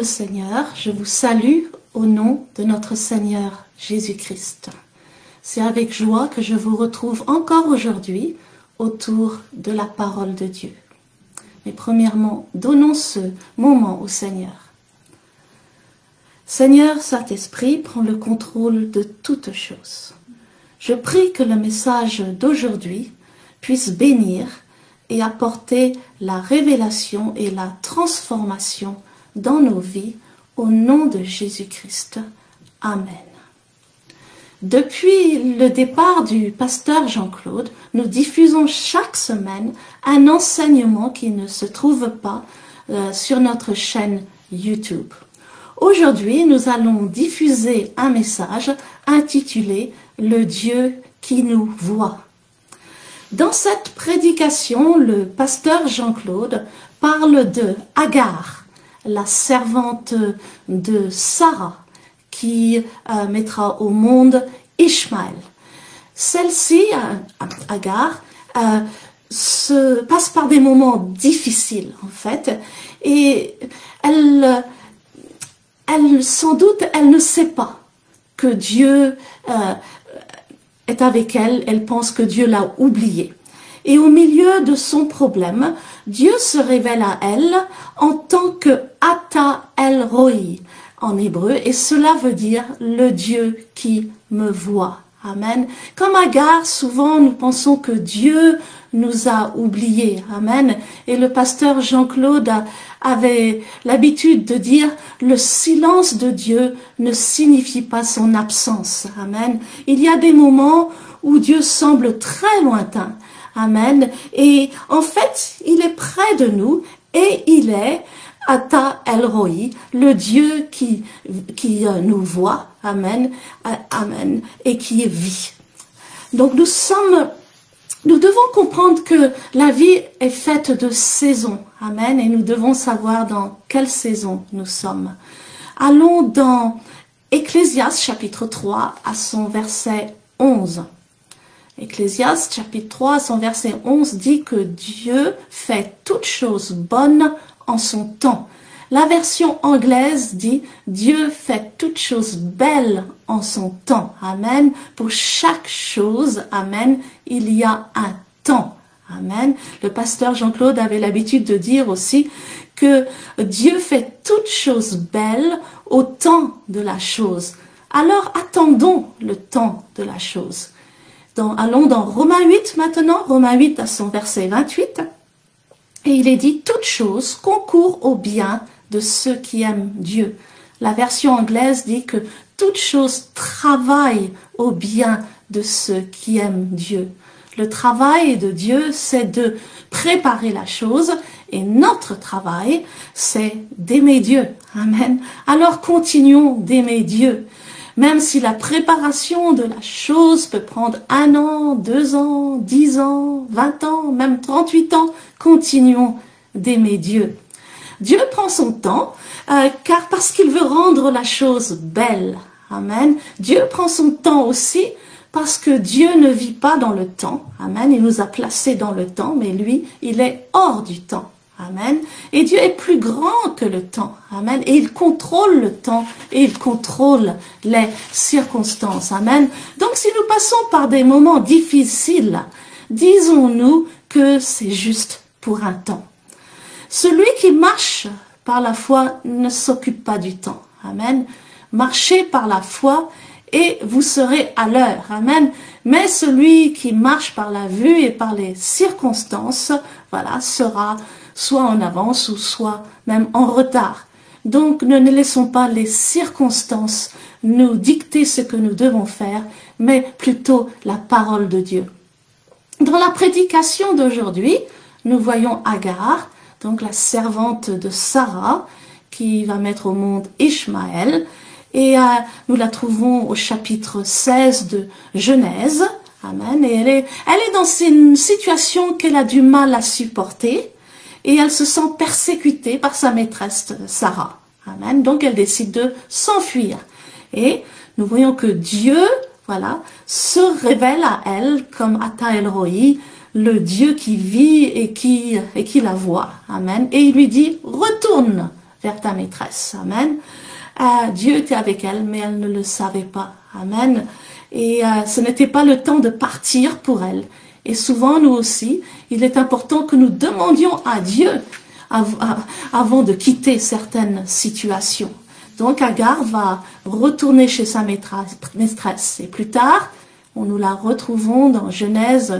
le Seigneur, je vous salue au nom de notre Seigneur Jésus-Christ. C'est avec joie que je vous retrouve encore aujourd'hui autour de la parole de Dieu. Mais premièrement, donnons ce moment au Seigneur. Seigneur Saint-Esprit, prends le contrôle de toutes choses. Je prie que le message d'aujourd'hui puisse bénir et apporter la révélation et la transformation dans nos vies au nom de Jésus-Christ. Amen. Depuis le départ du pasteur Jean-Claude, nous diffusons chaque semaine un enseignement qui ne se trouve pas sur notre chaîne YouTube. Aujourd'hui, nous allons diffuser un message intitulé « Le Dieu qui nous voit ». Dans cette prédication, le pasteur Jean-Claude parle de Agar, la servante de Sarah, qui mettra au monde Ishmaël. Celle-ci, Agar, passe par des moments difficiles, en fait, et sans doute, elle ne sait pas que Dieu est avec elle, elle pense que Dieu l'a oubliée. Et au milieu de son problème, Dieu se révèle à elle en tant que Ata El Roi en hébreu, et cela veut dire le Dieu qui me voit. Amen. Comme Agar, souvent nous pensons que Dieu nous a oubliés. Amen. Et le pasteur Jean-Claude avait l'habitude de dire le silence de Dieu ne signifie pas son absence. Amen. Il y a des moments où Dieu semble très lointain. Amen. Et en fait, il est près de nous et il est Ata El Roi, le Dieu qui nous voit. Amen. Amen. Et qui vit. Donc nous devons comprendre que la vie est faite de saisons. Amen. Et nous devons savoir dans quelle saison nous sommes. Allons dans Ecclésiaste chapitre 3 à son verset 11. Ecclésiaste chapitre 3 à son verset 11 dit que Dieu fait toutes choses bonnes en son temps. La version anglaise dit « Dieu fait toutes choses belles en son temps ». Amen. Pour chaque chose, amen, il y a un temps. Amen. Le pasteur Jean-Claude avait l'habitude de dire aussi que Dieu fait toutes choses belles au temps de la chose. Alors attendons le temps de la chose. Allons dans Romains 8 maintenant, Romains 8 à son verset 28. Et il est dit « Toutes choses concourent au bien de ceux qui aiment Dieu ». La version anglaise dit que « Toutes choses travaillent au bien de ceux qui aiment Dieu ». Le travail de Dieu, c'est de préparer la chose et notre travail, c'est d'aimer Dieu. Amen. Alors continuons d'aimer Dieu. Même si la préparation de la chose peut prendre 1 an, 2 ans, 10 ans, 20 ans, même 38 ans, continuons d'aimer Dieu. Dieu prend son temps, parce qu'il veut rendre la chose belle. Amen. Dieu prend son temps aussi parce que Dieu ne vit pas dans le temps. Amen. Il nous a placés dans le temps, mais lui, il est hors du temps. Amen. Et Dieu est plus grand que le temps. Amen. Et il contrôle le temps et il contrôle les circonstances. Amen. Donc si nous passons par des moments difficiles, disons-nous que c'est juste pour un temps. Celui qui marche par la foi ne s'occupe pas du temps. Amen. Marchez par la foi et vous serez à l'heure. Amen. Mais celui qui marche par la vue et par les circonstances, voilà, sera soit en avance ou soit même en retard. Donc ne laissons pas les circonstances nous dicter ce que nous devons faire, mais plutôt la parole de Dieu. Dans la prédication d'aujourd'hui, nous voyons Agar, donc la servante de Sarah, qui va mettre au monde Ishmaël, et nous la trouvons au chapitre 16 de Genèse. Amen. Et elle est dans une situation qu'elle a du mal à supporter, et elle se sent persécutée par sa maîtresse Sarah. Amen. Donc elle décide de s'enfuir. Et nous voyons que Dieu, voilà, se révèle à elle comme Ata El Roi, le Dieu qui vit et qui la voit. Amen. Et il lui dit, retourne vers ta maîtresse. Amen. Dieu était avec elle, mais elle ne le savait pas. Amen. Et ce n'était pas le temps de partir pour elle. Et souvent, nous aussi, il est important que nous demandions à Dieu avant de quitter certaines situations. Donc Agar va retourner chez sa maîtresse. Et plus tard, nous la retrouvons dans Genèse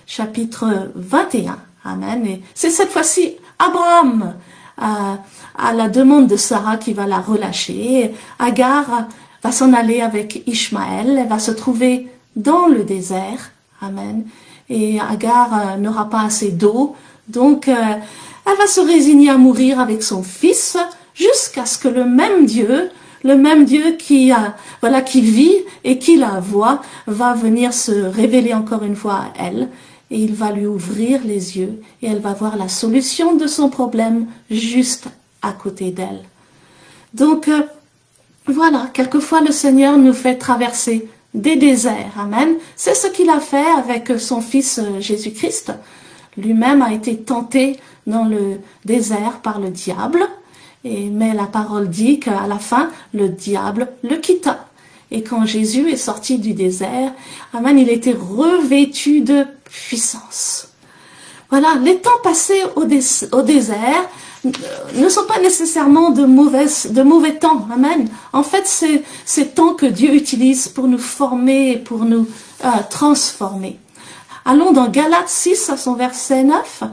chapitre 21. Amen. Et c'est cette fois-ci Abraham, à la demande de Sarah, qui va la relâcher. Et Agar va s'en aller avec Ishmaël. Elle va se trouver dans le désert. Amen. Et Agar n'aura pas assez d'eau. Donc, elle va se résigner à mourir avec son fils jusqu'à ce que le même Dieu qui vit et qui la voit, va venir se révéler encore une fois à elle. Et il va lui ouvrir les yeux et elle va voir la solution de son problème juste à côté d'elle. Donc, voilà, quelquefois le Seigneur nous fait traverser des déserts. Amen. C'est ce qu'il a fait avec son fils Jésus-Christ. Lui-même a été tenté dans le désert par le diable. Mais la parole dit qu'à la fin, le diable le quitta. Et quand Jésus est sorti du désert, amen, il était revêtu de puissance. Voilà, les temps passés au désert ne sont pas nécessairement de mauvais temps. Amen. En fait, c'est ces temps que Dieu utilise pour nous former et pour nous transformer. Allons dans Galates 6 à son verset 9.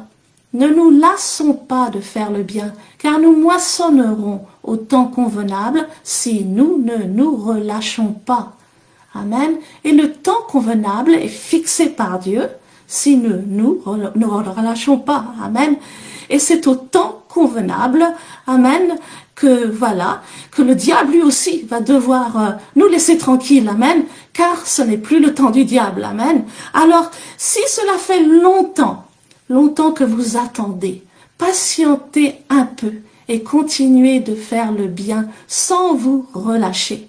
Ne nous lassons pas de faire le bien, car nous moissonnerons au temps convenable si nous ne nous relâchons pas. Amen. Et le temps convenable est fixé par Dieu si nous ne relâchons pas. Amen. Et c'est au temps convenable, amen, que le diable lui aussi va devoir nous laisser tranquilles, amen, car ce n'est plus le temps du diable, amen. Alors, si cela fait longtemps que vous attendez, patientez un peu et continuez de faire le bien sans vous relâcher.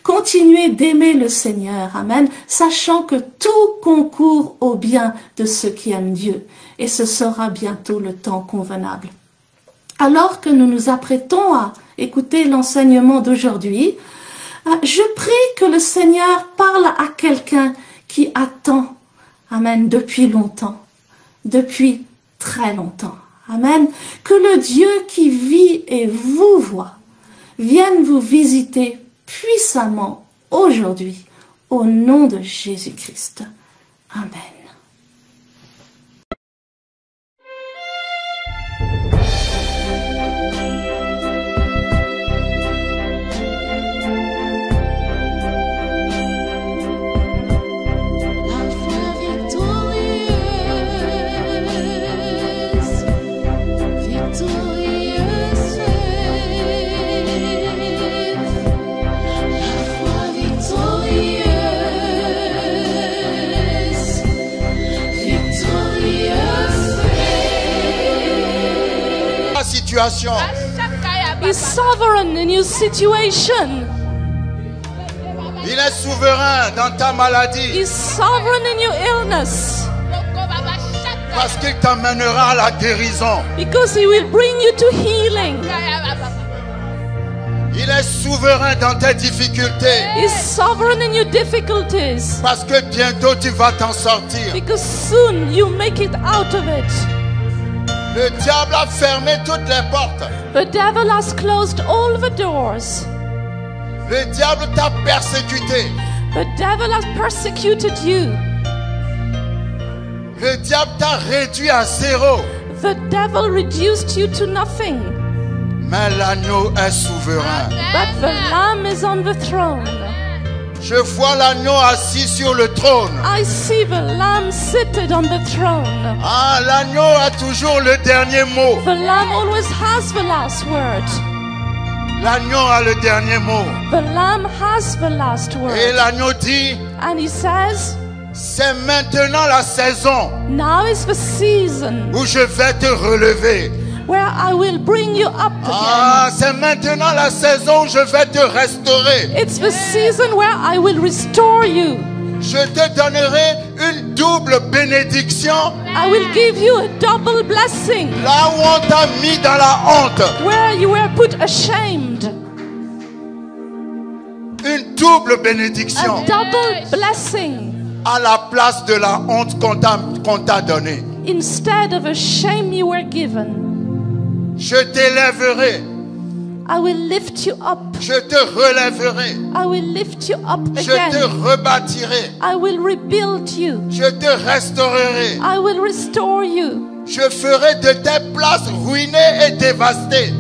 Continuez d'aimer le Seigneur, amen, sachant que tout concourt au bien de ceux qui aiment Dieu, et ce sera bientôt le temps convenable. Alors que nous nous apprêtons à écouter l'enseignement d'aujourd'hui, je prie que le Seigneur parle à quelqu'un qui attend, amen, depuis longtemps, depuis très longtemps, amen, que le Dieu qui vit et vous voit vienne vous visiter puissamment aujourd'hui, au nom de Jésus-Christ. Amen. He's sovereign in your situation. Il est souverain dans ta maladie. He's sovereign in your illness. Parce qu'il t'amènera à la guérison. Because he will bring you to healing. Il est souverain dans tes difficultés. He's sovereign in your difficulties. Parce que bientôt tu vas t'en sortir. Because soon you make it out of it. Le diable a fermé toutes les portes. The devil has closed all the doors. Le diable t'a persécuté. The devil has persecuted you. Le diable t'a réduit à zéro. The devil reduced you to nothing. Mais l'agneau est souverain. But the Lamb is on the throne. Je vois l'agneau assis sur le trône. I see the Lamb seated on the throne. Ah, l'agneau a toujours le dernier mot. The Lamb always has the last word. L'agneau a le dernier mot. The Lamb has the last word. Et l'agneau dit, And he says, c'est maintenant la saison now is the season où je vais te relever. where I will bring you up Ah, again. c'est maintenant la saison où je vais te restaurer. It's the season where I will restore you. Je te donnerai une double bénédiction I will give you a double blessing. là où on t'a mis dans la honte. Where you were put ashamed. Une double bénédiction A double blessing. à la place de la honte qu'on t'a donnée. Instead of a shame you were given. Je t'élèverai, I will lift you up. je te relèverai, I will lift you up je te again. rebâtirai, I will rebuild you. je te restaurerai. I will restore you. Je ferai de tes places ruinées et dévastées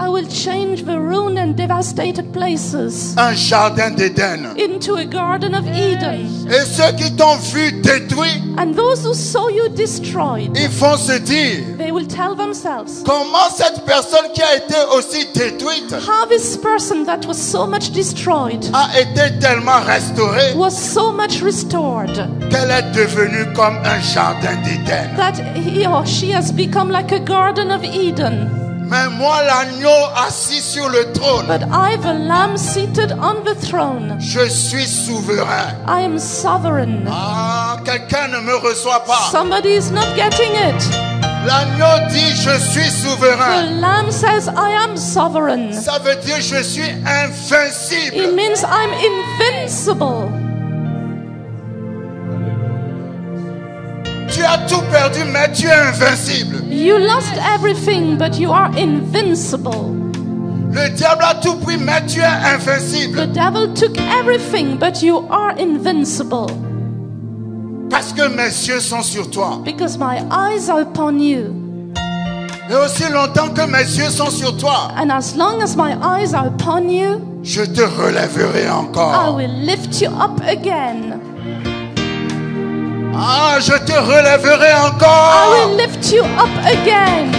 I will change the ruined and devastated places un jardin d'Éden. into a garden of Eden. Et ceux qui t'ont vu détruit, And those who saw you destroyed, ils vont se dire, they will tell themselves, comment cette personne qui a été aussi détruite how this person that was so much destroyed a été tellement restaurée was so much restored qu'elle est devenue comme un jardin d'Éden. that he or she has become like a garden of Eden. Mais moi, l'agneau assis sur le trône, But I, the Lamb seated on the throne, je suis souverain. I am sovereign. Ah, quelqu'un ne me reçoit pas. Somebody is not getting it. L'agneau dit, je suis The souverain. Lamb says, I am sovereign. Ça veut dire, je suis It invincible. means I'm invincible. Tu as tout perdu, mais tu es invincible. You lost everything, but you are invincible. Le diable a tout pris, mais tu es The invincible. devil took everything, but you are invincible. Parce que mes yeux sont sur toi. Because my eyes are upon you. Et aussi longtemps que mes yeux sont sur toi, And as long as my eyes are upon you, je te relèverai I encore. will lift you up again. Ah, je te relèverai I encore. will lift you up again.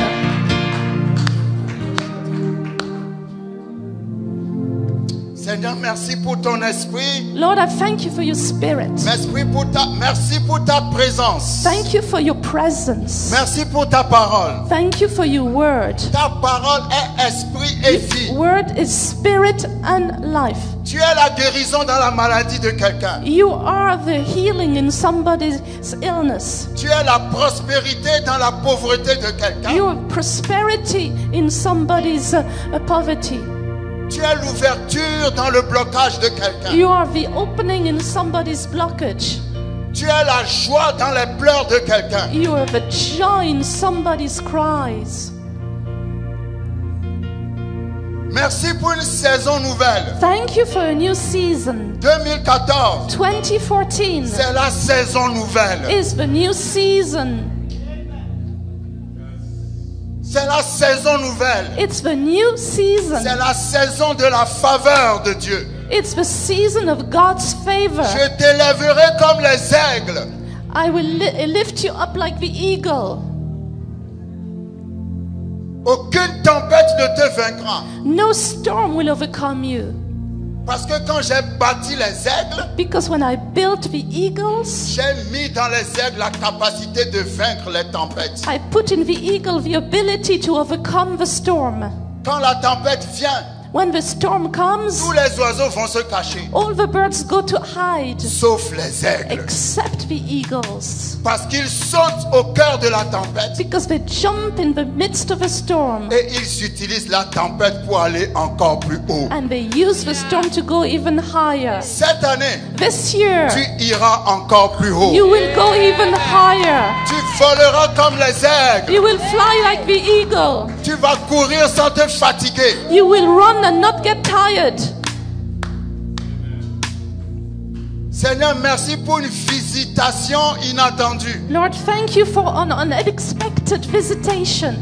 Seigneur, merci pour ton esprit. Lord, I thank you for your spirit. Merci pour ta présence. Thank you for your presence. Merci pour ta parole. Thank you for your word. Ta parole est esprit et vie. Word is spirit and life. Tu es la guérison dans la maladie de quelqu'un. You are the healing in somebody's illness. Tu es la prospérité dans la pauvreté de quelqu'un. You are prosperity in somebody's poverty. Tu es l'ouverture dans le blocage de quelqu'un. You are the opening in somebody's blockage. Tu es la joie dans les pleurs de quelqu'un. You are the joy in somebody's cries. Merci pour une saison nouvelle. Thank you for a new season. 2014, 2014 c'est la saison nouvelle. is the new season. C'est la saison nouvelle. It's the new season. C'est la saison de la faveur de Dieu. It's the season of God's favor. Je t'élèverai comme les aigles. I will lift you up like the eagle. Aucune tempête ne te vaincra. No storm will overcome you. Parce que quand j'ai bâti les aigles, Because when I built the eagles, j'ai mis dans les aigles la capacité de vaincre les tempêtes. I put in the eagle the ability to overcome the storm. Quand la tempête vient, When the storm comes, tous les oiseaux vont se cacher, all the birds go to hide, sauf les aigles. except the eagles. Parce qu'ils sautent au cœur de la tempête Because they jump in the midst of a storm. et ils utilisent la tempête pour aller encore plus haut. And they use the storm to go even higher. Cette année, This year, tu iras encore plus haut. you will go even higher. Tu voleras comme les aigles. You will fly like the eagle. Tu vas courir sans te fatiguer. You will run and not get tired. Seigneur, merci pour une visitation inattendue. Lord, thank you for an unexpected visitation.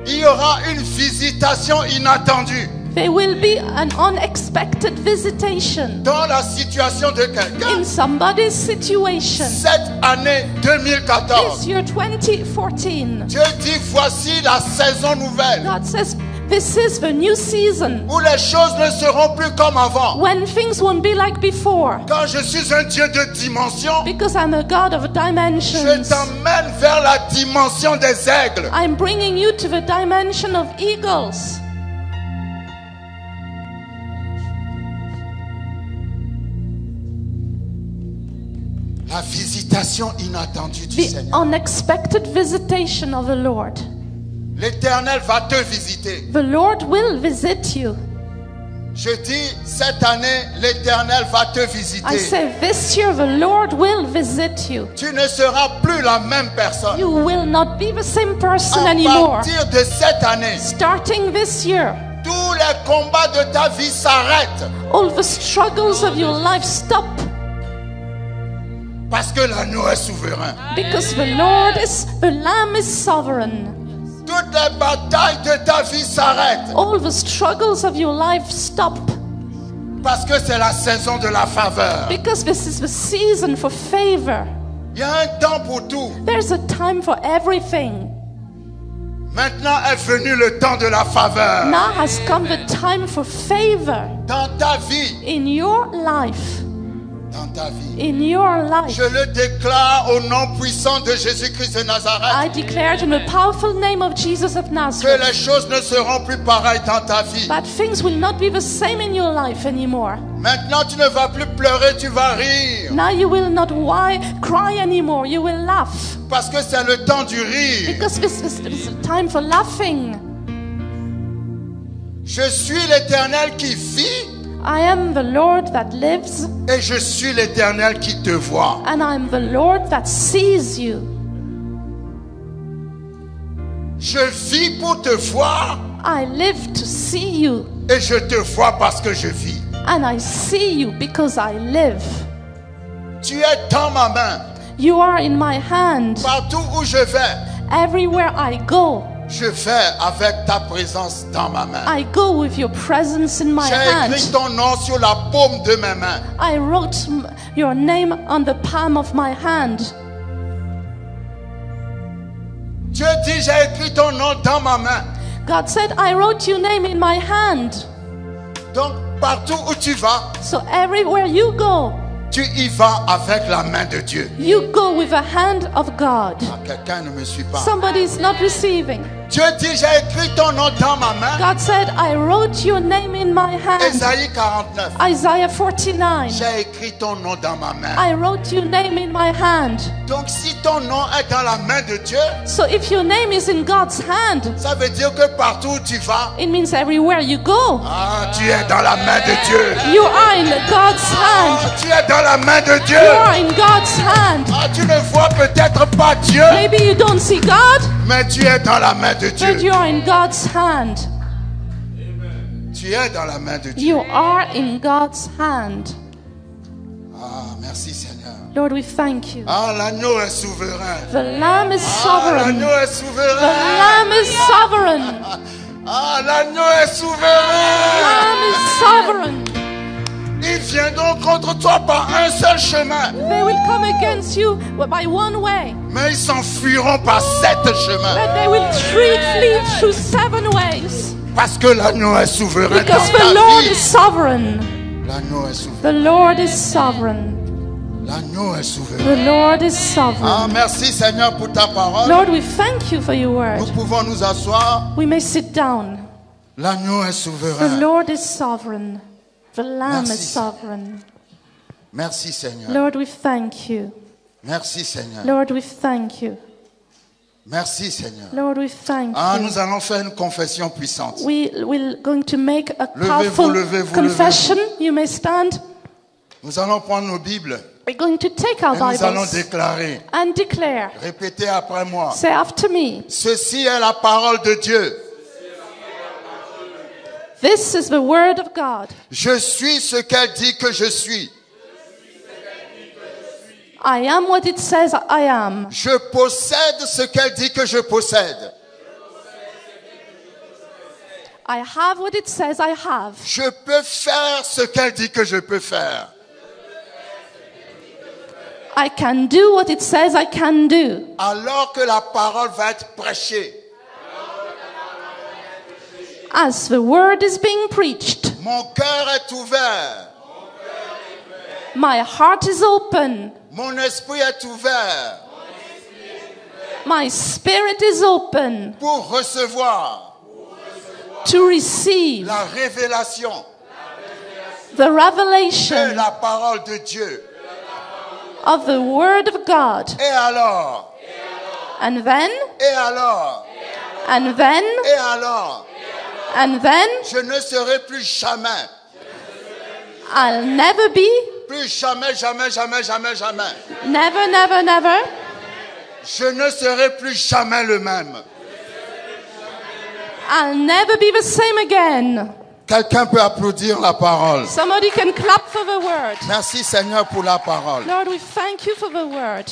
Il y aura une visitation inattendue There will be an unexpected visitation dans la situation de quelqu'un. in somebody's situation. Cette année This 2014, year 2014, Dieu dit, voici la saison nouvelle God says, this is the new season où les choses ne seront plus comme avant. when things won't be like before. Quand je suis un Dieu de dimension, Because I'm a God of je dimensions. t'emmène vers la dimension des aigles. I'm bringing you to the dimension of eagles. La visitation inattendue du The Seigneur. unexpected visitation of the Lord. L'Éternel va te visiter. The Lord will visit you. Je dis, cette année, l'Éternel va te I visiter. say this year the Lord will visit you. Tu ne seras plus la même personne. You will not be the same person À anymore. partir de cette année, Starting this year, tous les combats de ta vie s'arrêtent. all the struggles of your life stop Parce que l'agneau est souverain. because the Lamb is sovereign. Toutes les batailles de ta vie s'arrêtent. All the struggles of your life stop Parce que c'est la saison de la faveur. because this is the season for favor. Il y a un temps pour tout. There's a time for everything. Maintenant est venu le temps de la faveur. Now has come the time for favor Dans ta vie. in your life. Dans ta vie. In your life. Je le déclare au nom puissant de Jésus-Christ de I Nazareth. declare it in the powerful name of Jesus of Que Nazareth les choses ne seront plus pareilles dans ta vie. that things will not be the same in your life anymore. Maintenant, tu ne vas plus pleurer, tu vas rire. Now you will not cry anymore, you will laugh. Parce que c'est le temps du rire. Because this is a time for laughing. Je suis l'Éternel qui vit I am the Lord that lives, et je suis l'Éternel qui te voit. and I am the Lord that sees you. Je vis pour te voir I live to see you, et je te vois parce que je vis. and I see you because I live. Tu es dans ma main. You are in my hand. Partout où je vais, Everywhere I go, je vais avec ta présence dans ma main. I go with your presence in my J'ai écrit hand. ton nom sur la paume de mes mains. I wrote your name on the palm of my hand. Dieu dit, j'ai écrit ton nom dans ma main. God said, I wrote your name in my hand. Donc, partout où tu vas, So everywhere you go, tu y vas avec la main de Dieu. you go with the hand of God. Ah, quelqu'un ne me suit pas. Somebody is not receiving. Dieu dit, j'ai écrit ton nom dans ma main. God said, I wrote your name in my hand. Ésaïe 49. Isaiah 49. J'ai écrit ton nom dans ma main. I wrote your name in my hand. Donc, si ton nom est dans la main de Dieu, So if your name is in God's hand, ça veut dire que partout où tu vas, it means everywhere you go, tu es dans la main de Dieu. you are in God's hand. Tu es dans la main de Dieu. You are in God's hand. Tu ne vois peut-être pas Dieu, Maybe you don't see God, mais tu es dans la main de but Dieu. you are in God's hand. Tu es dans la main de Dieu. You are in God's hand. Ah, merci Seigneur. Lord, we thank you. Ah, l'agneau est souverain. The Lamb is Ah, sovereign. l'agneau est The souverain. Lamb is sovereign. Ah, l'agneau est souverain. Lamb is sovereign. Ils viendront contre toi par un seul chemin, They will come against you by one way, mais ils s'enfuiront par 7 chemins. but they will flee through 7 ways. Parce que l'agneau est souverain Because dans the ta Lord vie. is sovereign. L'agneau est souverain. The Lord is sovereign. L'agneau est souverain. The Lord is Ah, sovereign. merci Seigneur pour ta parole. Lord, we thank you for your Nous word. pouvons nous asseoir. We may sit down. L'agneau est The souverain. Lord is sovereign. The Lamb Merci. is sovereign. Merci Seigneur. Lord, we thank you. Merci Seigneur. Lord, we thank you. Merci Seigneur. Lord, we thank Ah, you. nous allons faire une confession puissante. We will going to make a Levez-vous, powerful levez-vous, confession. You may stand. Nous allons prendre nos Bibles We're going to take our et nous allons Bibles déclarer. and declare. Répétez après moi. Say after me. Ceci est la parole de Dieu. This is the word of God. Je suis ce qu'elle dit que je suis. I am what it says I am. Je possède ce qu'elle dit que je possède. I have what it says I have. Je peux faire ce qu'elle dit que je peux faire. I can do what it says I can do. Alors que la parole va être prêchée, As the word is being preached, mon cœur est ouvert. my heart is open. Mon esprit est ouvert My spirit is open pour recevoir to receive la révélation the de revelation la parole de Dieu. of the Word of God. Et alors? And then, Et alors? and then, Et alors? and then, Je ne serai plus jamais. I'll never be, Plus jamais, jamais, jamais, jamais, jamais. never, never, never, Je ne serai plus jamais le même. I'll never be the same again. Quelqu'un peut applaudir la parole. Somebody can clap for the word. Merci Seigneur pour la parole. Lord, we thank you for the word.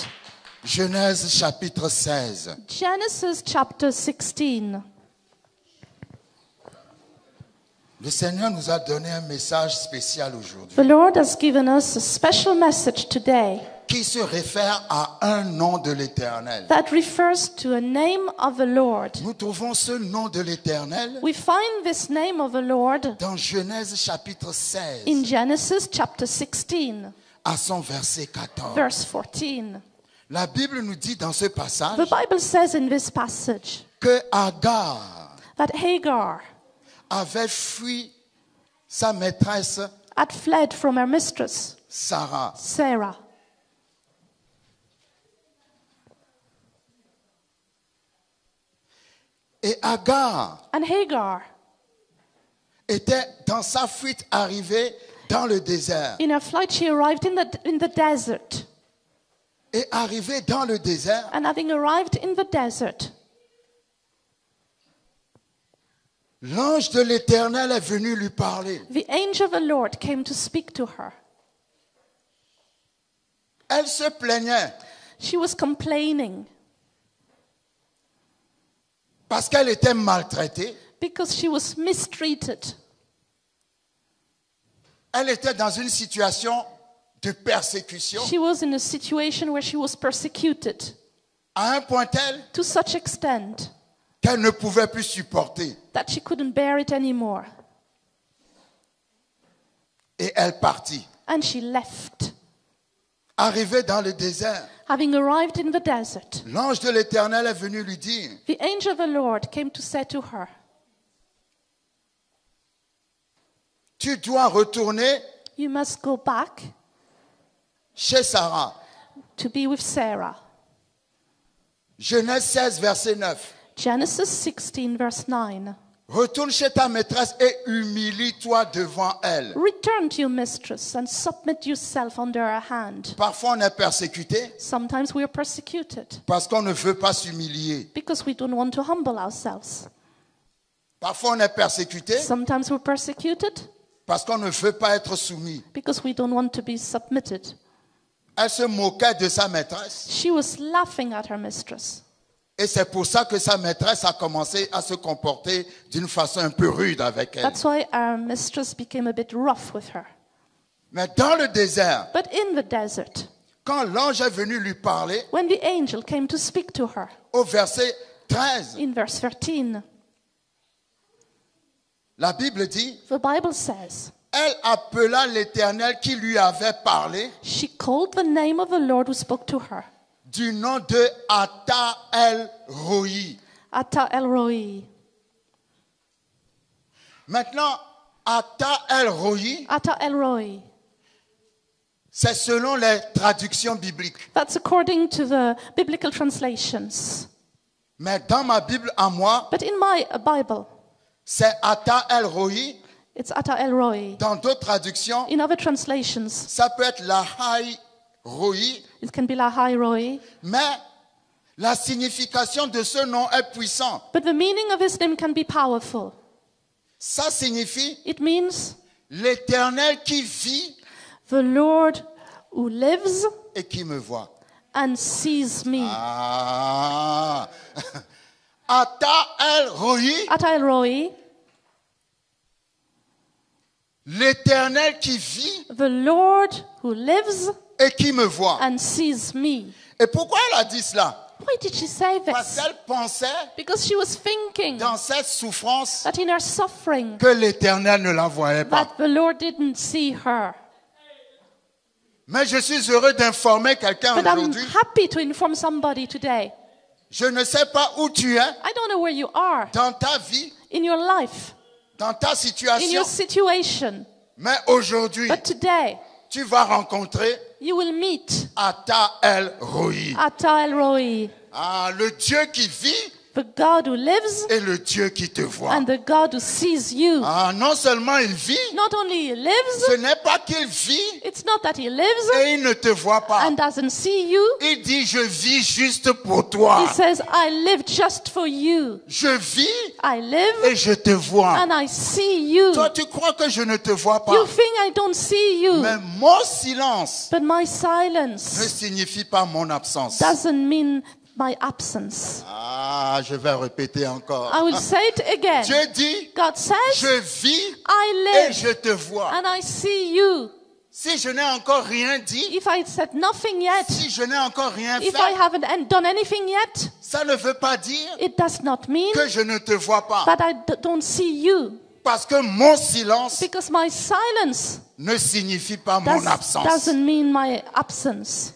Genèse chapitre 16. Genesis chapter 16. Le Seigneur nous a donné un message spécial aujourd'hui The Lord has given us a special message today qui se réfère à un nom de l'Éternel. that refers to a name of the Lord. Nous trouvons ce nom de l'Éternel We find this name of the Lord dans Genèse chapitre 16 in Genesis chapter 16, à son verset 14. verse 14. La Bible nous dit dans ce passage The Bible says in this passage que Agar that Hagar avait fui sa maîtresse had fled from her mistress, Sarah. Sarah. Et Agar And Hagar, était dans sa fuite arrivée dans le désert. in her flight, she arrived in the desert. Et arrivée dans le désert, And having arrived in the desert, l'ange de l'Éternel est venu lui parler. the angel of the Lord came to speak to her. Elle se plaignait She was complaining parce qu'elle était maltraitée. because she was mistreated. Elle était dans une situation de persécution She was in a situation where she was persecuted à un point tel to such extent qu'elle ne pouvait plus supporter. that she couldn't bear it anymore. Et elle partit. And she left. Arrivée dans le désert, Having arrived in the desert, l'ange de l'Éternel est venu lui dire, the angel of the Lord came to say to her, tu dois retourner you must go back chez Sarah. to be with Sarah. Genèse 16, verset 9. Genesis 16, verse 9. Retourne chez ta maîtresse et humilie-toi devant elle. Return to your mistress and submit yourself under her hand. Parfois on est persécuté Sometimes we are persecuted parce qu'on ne veut pas s'humilier. because we don't want to humble ourselves. Parfois on est persécuté Sometimes we're persecuted parce qu'on ne veut pas être soumis. because we don't want to be submitted. Elle se moquait de sa maîtresse She was laughing at her mistress. et c'est pour ça que sa maîtresse a commencé à se comporter d'une façon un peu rude avec elle. That's why our mistress became a bit rough with her. Mais dans le désert, But in the desert, quand l'ange est venu lui parler, when the angel came to speak to her, au verset 13, in verse 13, la Bible dit, the Bible says, elle appela l'Éternel qui lui avait parlé she called the name of the Lord who spoke to her, du nom de Ata El Roi. Ata El Roi. Maintenant, Ata El Roi, Ata El Roi. c'est selon les traductions bibliques. That's according to the biblical translations. Mais dans ma Bible à moi, But in my Bible, c'est Ata El Roi. it's Ata El Roi. Dans d'autres traductions, In other translations, ça peut être Lahai Roi. it can be Lahai Roi. Mais la signification de ce nom est puissante. But the meaning of his name can be powerful. Ça signifie It means l'Éternel qui vit the Lord who lives et qui me voit. and sees me. Ah. Ata El Roi, Ata El Roi, l'Éternel qui vit the Lord who lives et qui me voit. and sees me. Et pourquoi elle a dit cela? Why did she say Parce this? qu'elle pensait Because she was thinking dans cette souffrance that in her suffering, que l'Éternel ne la voyait pas. that the Lord didn't see her. Mais je suis heureux d'informer quelqu'un But I'm aujourd'hui. happy to inform somebody today. Je ne sais pas où tu es I don't know where you are dans ta vie, in your life, dans ta in situation, your situation, mais aujourd'hui, but today tu vas rencontrer you will meet Ata El Roi. Ata El Roi, Ah, le Dieu qui vit the God who lives et le Dieu qui te voit. and the God who sees you. Ah, non seulement il vit, Not only he lives, ce n'est pas qu'il vit it's not that he lives et il ne te voit pas. and doesn't see you. Il dit, je vis juste pour toi. He says, I live just for you. Je vis I live et je te vois. and I see you. Toi, tu crois que je ne te vois pas. You think I don't see you, Mais mon silence but my ne silence signifie pas mon absence. doesn't mean my absence. Ah, je vais répéter encore. I will say it again. Dieu dit, God says, je vis I et live je te vois. and I see you. Si je n'ai encore rien dit, If I said nothing yet, si je n'ai encore rien if I fait, haven't done anything yet, ça ne veut pas dire it does not mean que je ne te vois pas. that I don't see you. Parce que mon silence Because my silence ne signifie pas mon absence. doesn't mean my absence.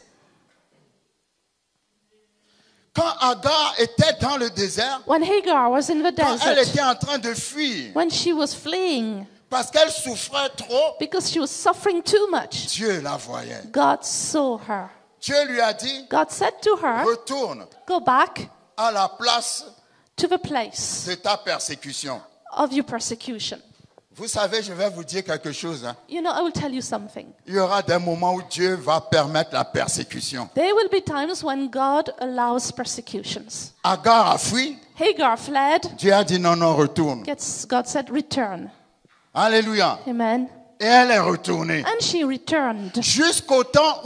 Quand Agar était dans le désert, When Hagar was in the quand elle desert, était en train de fuir, when she was fleeing parce qu'elle souffrait trop, because she was suffering too much, Dieu la voyait. God saw her. Dieu lui a dit, God said to her, retourne go back à la place to the place de ta persécution. of your persecution. Vous savez, je vais vous dire quelque chose. Hein. You know, I will tell you something. Il y aura des moments où Dieu va permettre la persécution. There will be times when God allows persecutions. Agar a fui. Hagar fled. Dieu a dit non, non, retourne. God said, return. Alléluia. Amen. Et elle est retournée. And she returned Jusqu'au temps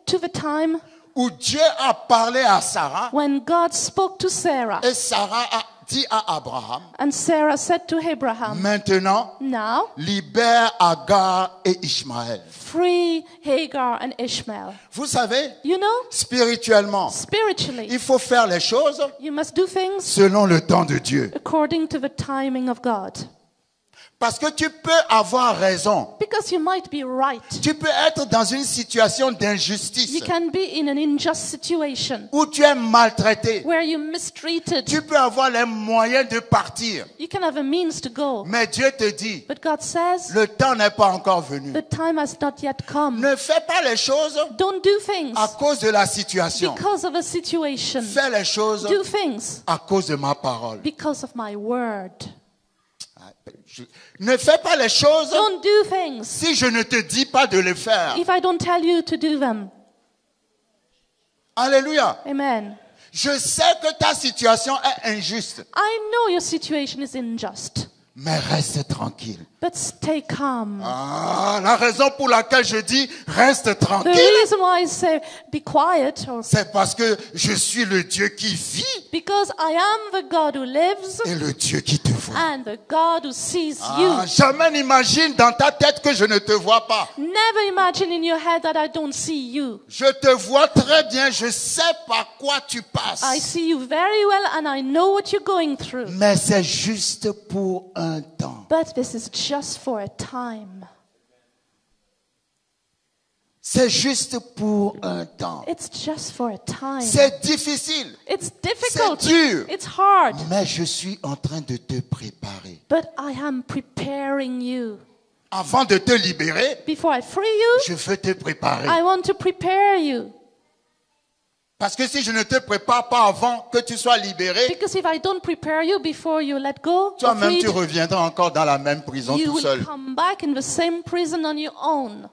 to the time où Dieu a parlé à Sarah. when God spoke to Sarah. Et Sarah a dit à Abraham, And Sarah said to Abraham, maintenant, now libère Agar et Ishmaël. free Hagar and Ishmael. Vous savez, You know, spirituellement, spiritually, il faut faire les choses you must do things selon le temps de Dieu. according to the timing of God. Parce que tu peux avoir raison. Because you might be right. Tu peux être dans une situation You d'injustice can be in an unjust situation où tu es maltraité. where you're mistreated. Tu peux avoir les moyens de partir. You can have a means to go. Mais Dieu te dit, But God says, le temps n'est pas encore venu. the time has not yet come. Ne fais pas les choses Don't do things à cause de la situation. because of a situation. Fais les choses Do things à cause de ma parole. because of my word. Ne fais pas les choses Don't do things si je ne te dis pas de les faire. if I don't tell you to do them. Alléluia. Amen. Je sais que ta situation est injuste, I know your situation is unjust, mais reste tranquille. but stay calm. Ah, la raison pour laquelle je dis reste The tranquille, reason why I say be quiet c'est parce que je suis le Dieu qui vit because I am the God who lives et le Dieu qui te voit. and the God who sees Ah, you. jamais n'imagine dans ta tête que je ne te vois pas. Never imagine in your head that I don't see you. Je te vois très bien, je sais par quoi tu I passes. see you very well and I know what you're going through. Mais c'est juste pour un temps. But this is just for a time. C'est juste pour un temps. It's just for a time. C'est difficile, It's difficult. c'est dur. It's hard. Mais je suis en train de te préparer. But I am preparing you. Avant de te libérer, Before I free you, je veux te préparer. I want to prepare you. Parce que si je ne te prépare pas avant que tu sois libéré, Because if I don't prepare you before you let go, or toi-même freed, tu reviendras encore dans la même prison you tout will seul. come back in the same prison on your own.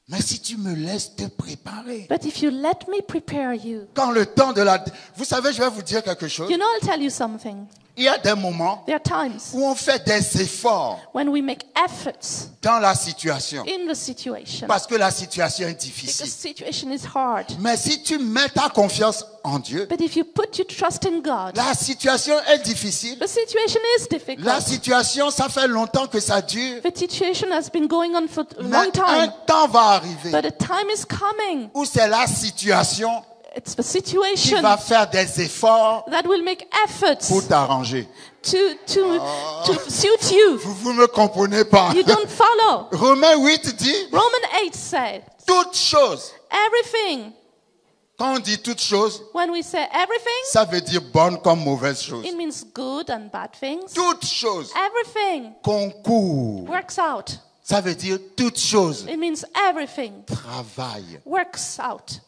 Mais si tu me laisses te préparer, But if you let me prepare you, quand le temps de la... Vous savez, je vais vous dire quelque chose. you know, I'll tell you something. Il y a des moments There are times où on fait des efforts when we make efforts dans la situation. in the situation. Parce que la situation est Because difficile. the situation is hard. Mais si tu mets ta confiance en Dieu, But if you put your trust in God, la situation est difficile. the situation is La difficult. situation, ça fait longtemps que ça dure. The situation has been going on for a Mais long un time. temps va arriver But a time is coming. où c'est la situation It's the qui situation va faire des efforts that will make efforts pour t'arranger. to suit you. Vous me comprenez pas. You don't follow. Romains 8 dit Romans 8 said, toutes choses. everything. Quand on dit toutes choses, When we say everything, ça veut dire bonnes comme mauvaises choses. it means good and bad things. Toutes choses Everything concourent works out Ça veut dire toute chose. It means everything Travaille. works out.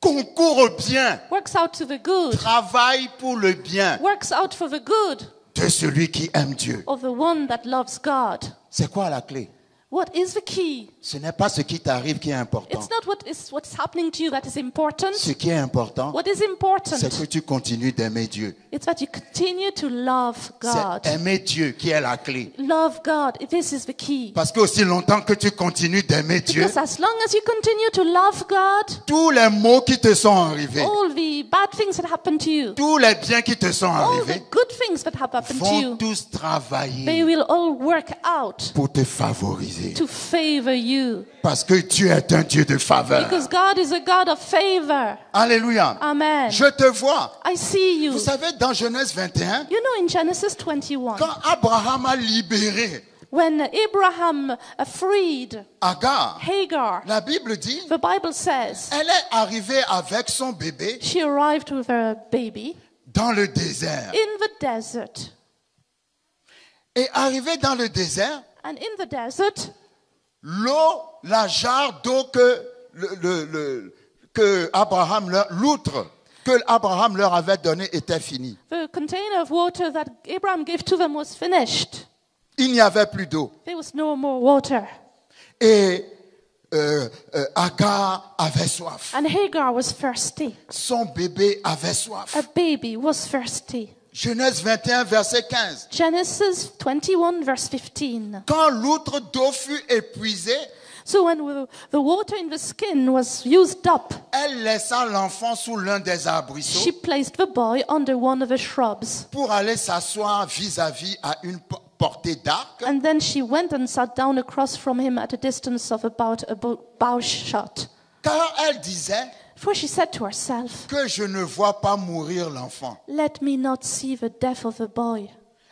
Concours au bien. Works out to the good. Travaille pour le bien Works out for the good de celui qui aime Dieu. of the one that loves God. C'est quoi la clé? What is the key? Ce n'est pas ce qui t'arrive qui est important. It's not what's happening to you that is important. Ce qui est important, What is important? c'est que tu continues d'aimer Dieu. It's that you continue to love God. C'est aimer Dieu qui est la clé. Love God. This is the key. Parce qu'aussi longtemps que tu continues d'aimer Dieu, Because as long as you continue to love God, tous les maux qui te sont arrivés, all the bad things that happen to you, tous les biens qui te sont all the arrivés, good things that have happened to vont you, tous they travailler will all work out pour te favoriser. to favor you. Parce que Dieu est un Dieu de faveur. Because God is a God of favor. Alléluia. Amen. Je te vois. I see you. Vous savez, dans Genèse 21, You know, in Genesis 21, quand Abraham a libéré when Abraham freed Agar, Hagar, la Bible dit, the Bible says elle est arrivée avec son bébé she arrived with her baby dans le désert. in the desert. Et arrivée dans le désert, And in the desert, l'eau, la jarre d'eau que que Abraham l'outre que Abraham leur avait donné était finie. the container of water that Abraham gave to them was finished. Il n'y avait plus d'eau. There was no more water. Et Agar avait soif. And Hagar was thirsty. Son bébé avait soif. A baby was thirsty. Genèse 21, verset 15. Genesis 21, verse 15. Quand l'outre d'eau fut épuisée, So when the water in the skin was used up, elle laissa l'enfant sous l'un des arbrisseaux she placed the boy under one of the shrubs. pour aller s'asseoir vis-à-vis à une portée d'arc. And then she went and sat down across from him at a distance of about a bow shot. Car elle disait For she said to herself, que je ne vois pas mourir l'enfant. let me not see the death of the boy.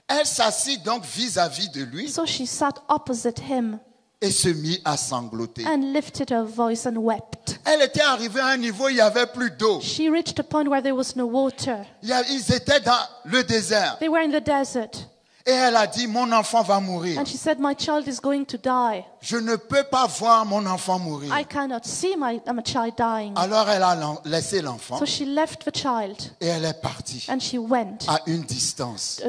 Elle s'assit donc vis-à-vis de lui So she sat opposite him et se mit à sangloter. and lifted her voice and wept. Elle était arrivée à un niveau où il n'y avait plus d'eau. She reached a point where there was no water. Ils étaient dans le désert. They were in the desert. Et elle a dit, mon enfant va mourir. And she said, my child is going to die. Je ne peux pas voir mon enfant mourir. I cannot see my child dying. Alors elle a laissé l'enfant So she left the child et elle est partie and she went à une distance.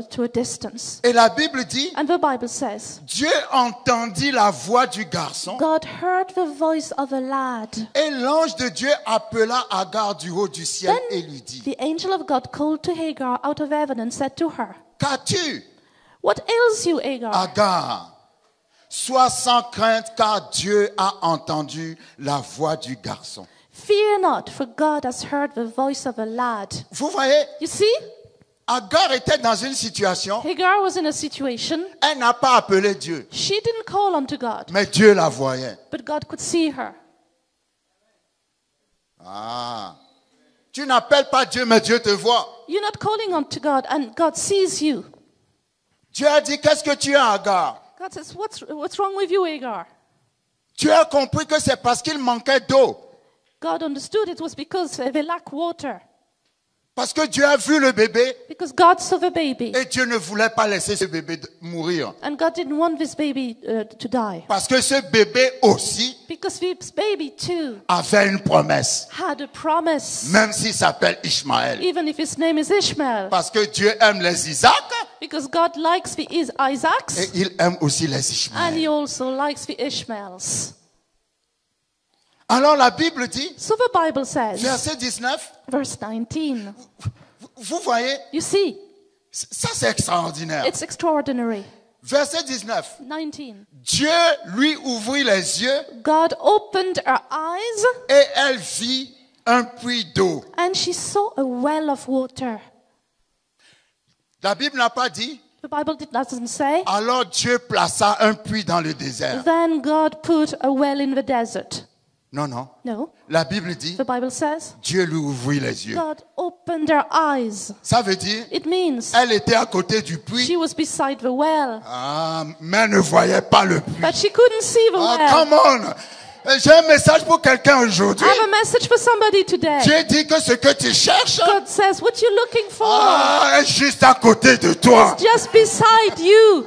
to a distance. Et la Bible dit, And the Bible says, Dieu entendit la voix du garçon God heard the voice of a lad. et l'ange de Dieu appela Agar du haut du ciel et lui dit, The angel of God called to Hagar out of heaven and said to her, qu'as-tu, what ails you, Hagar? Agar? Sois sans crainte car Dieu a entendu la voix du garçon. Fear not, for God has heard the voice of a lad. Vous voyez, You see, Agar était dans une situation, Hagar was in a situation, elle n'a pas appelé Dieu, she didn't call unto God, mais Dieu la voyait. but God could see her. Ah, tu n'appelles pas Dieu, mais Dieu te voit. You're not calling unto God, and God sees you. Dieu a dit, qu'est-ce que tu as, Agar? God says, what's wrong with you, Hagar? Tu as compris que c'est parce qu'il manquait d'eau. God understood it was because they lack water. Parce que Dieu a vu le bébé Because God saw the baby. et Dieu ne voulait pas laisser ce bébé mourir. And God didn't want this baby to die. Parce que ce bébé aussi Because this baby too avait une promesse, had a promise. même s'il s'appelle Ishmaël. Even if his name is Ishmael. Parce que Dieu aime les Isaac Because God likes the Isaacs. et il aime aussi les And he Ishmaël. also likes the Ishmaels. Alors la Bible dit, So the Bible says, verset 19, verse 19, vous voyez, you see, ça c'est extraordinaire. it's extraordinary. Verset 19, 19, Dieu lui ouvrit les yeux God opened her eyes et elle vit un puits d'eau. and she saw a well of water. La Bible n'a pas dit, The Bible doesn't say, alors Dieu plaça un puits dans le désert. then God put a well in the desert. Non, non. No, La Bible dit, the Bible says, Dieu lui ouvrit les yeux. God opened her eyes. Ça veut dire, It means elle était à côté du puits, she was beside the well, mais elle ne voyait pas le puits. but she couldn't see the Ah, well. come on! J'ai un message pour quelqu'un aujourd'hui. I have a message for somebody today. Dieu dit que ce que tu cherches God says, what you're looking for est juste à côté de toi. is just beside you.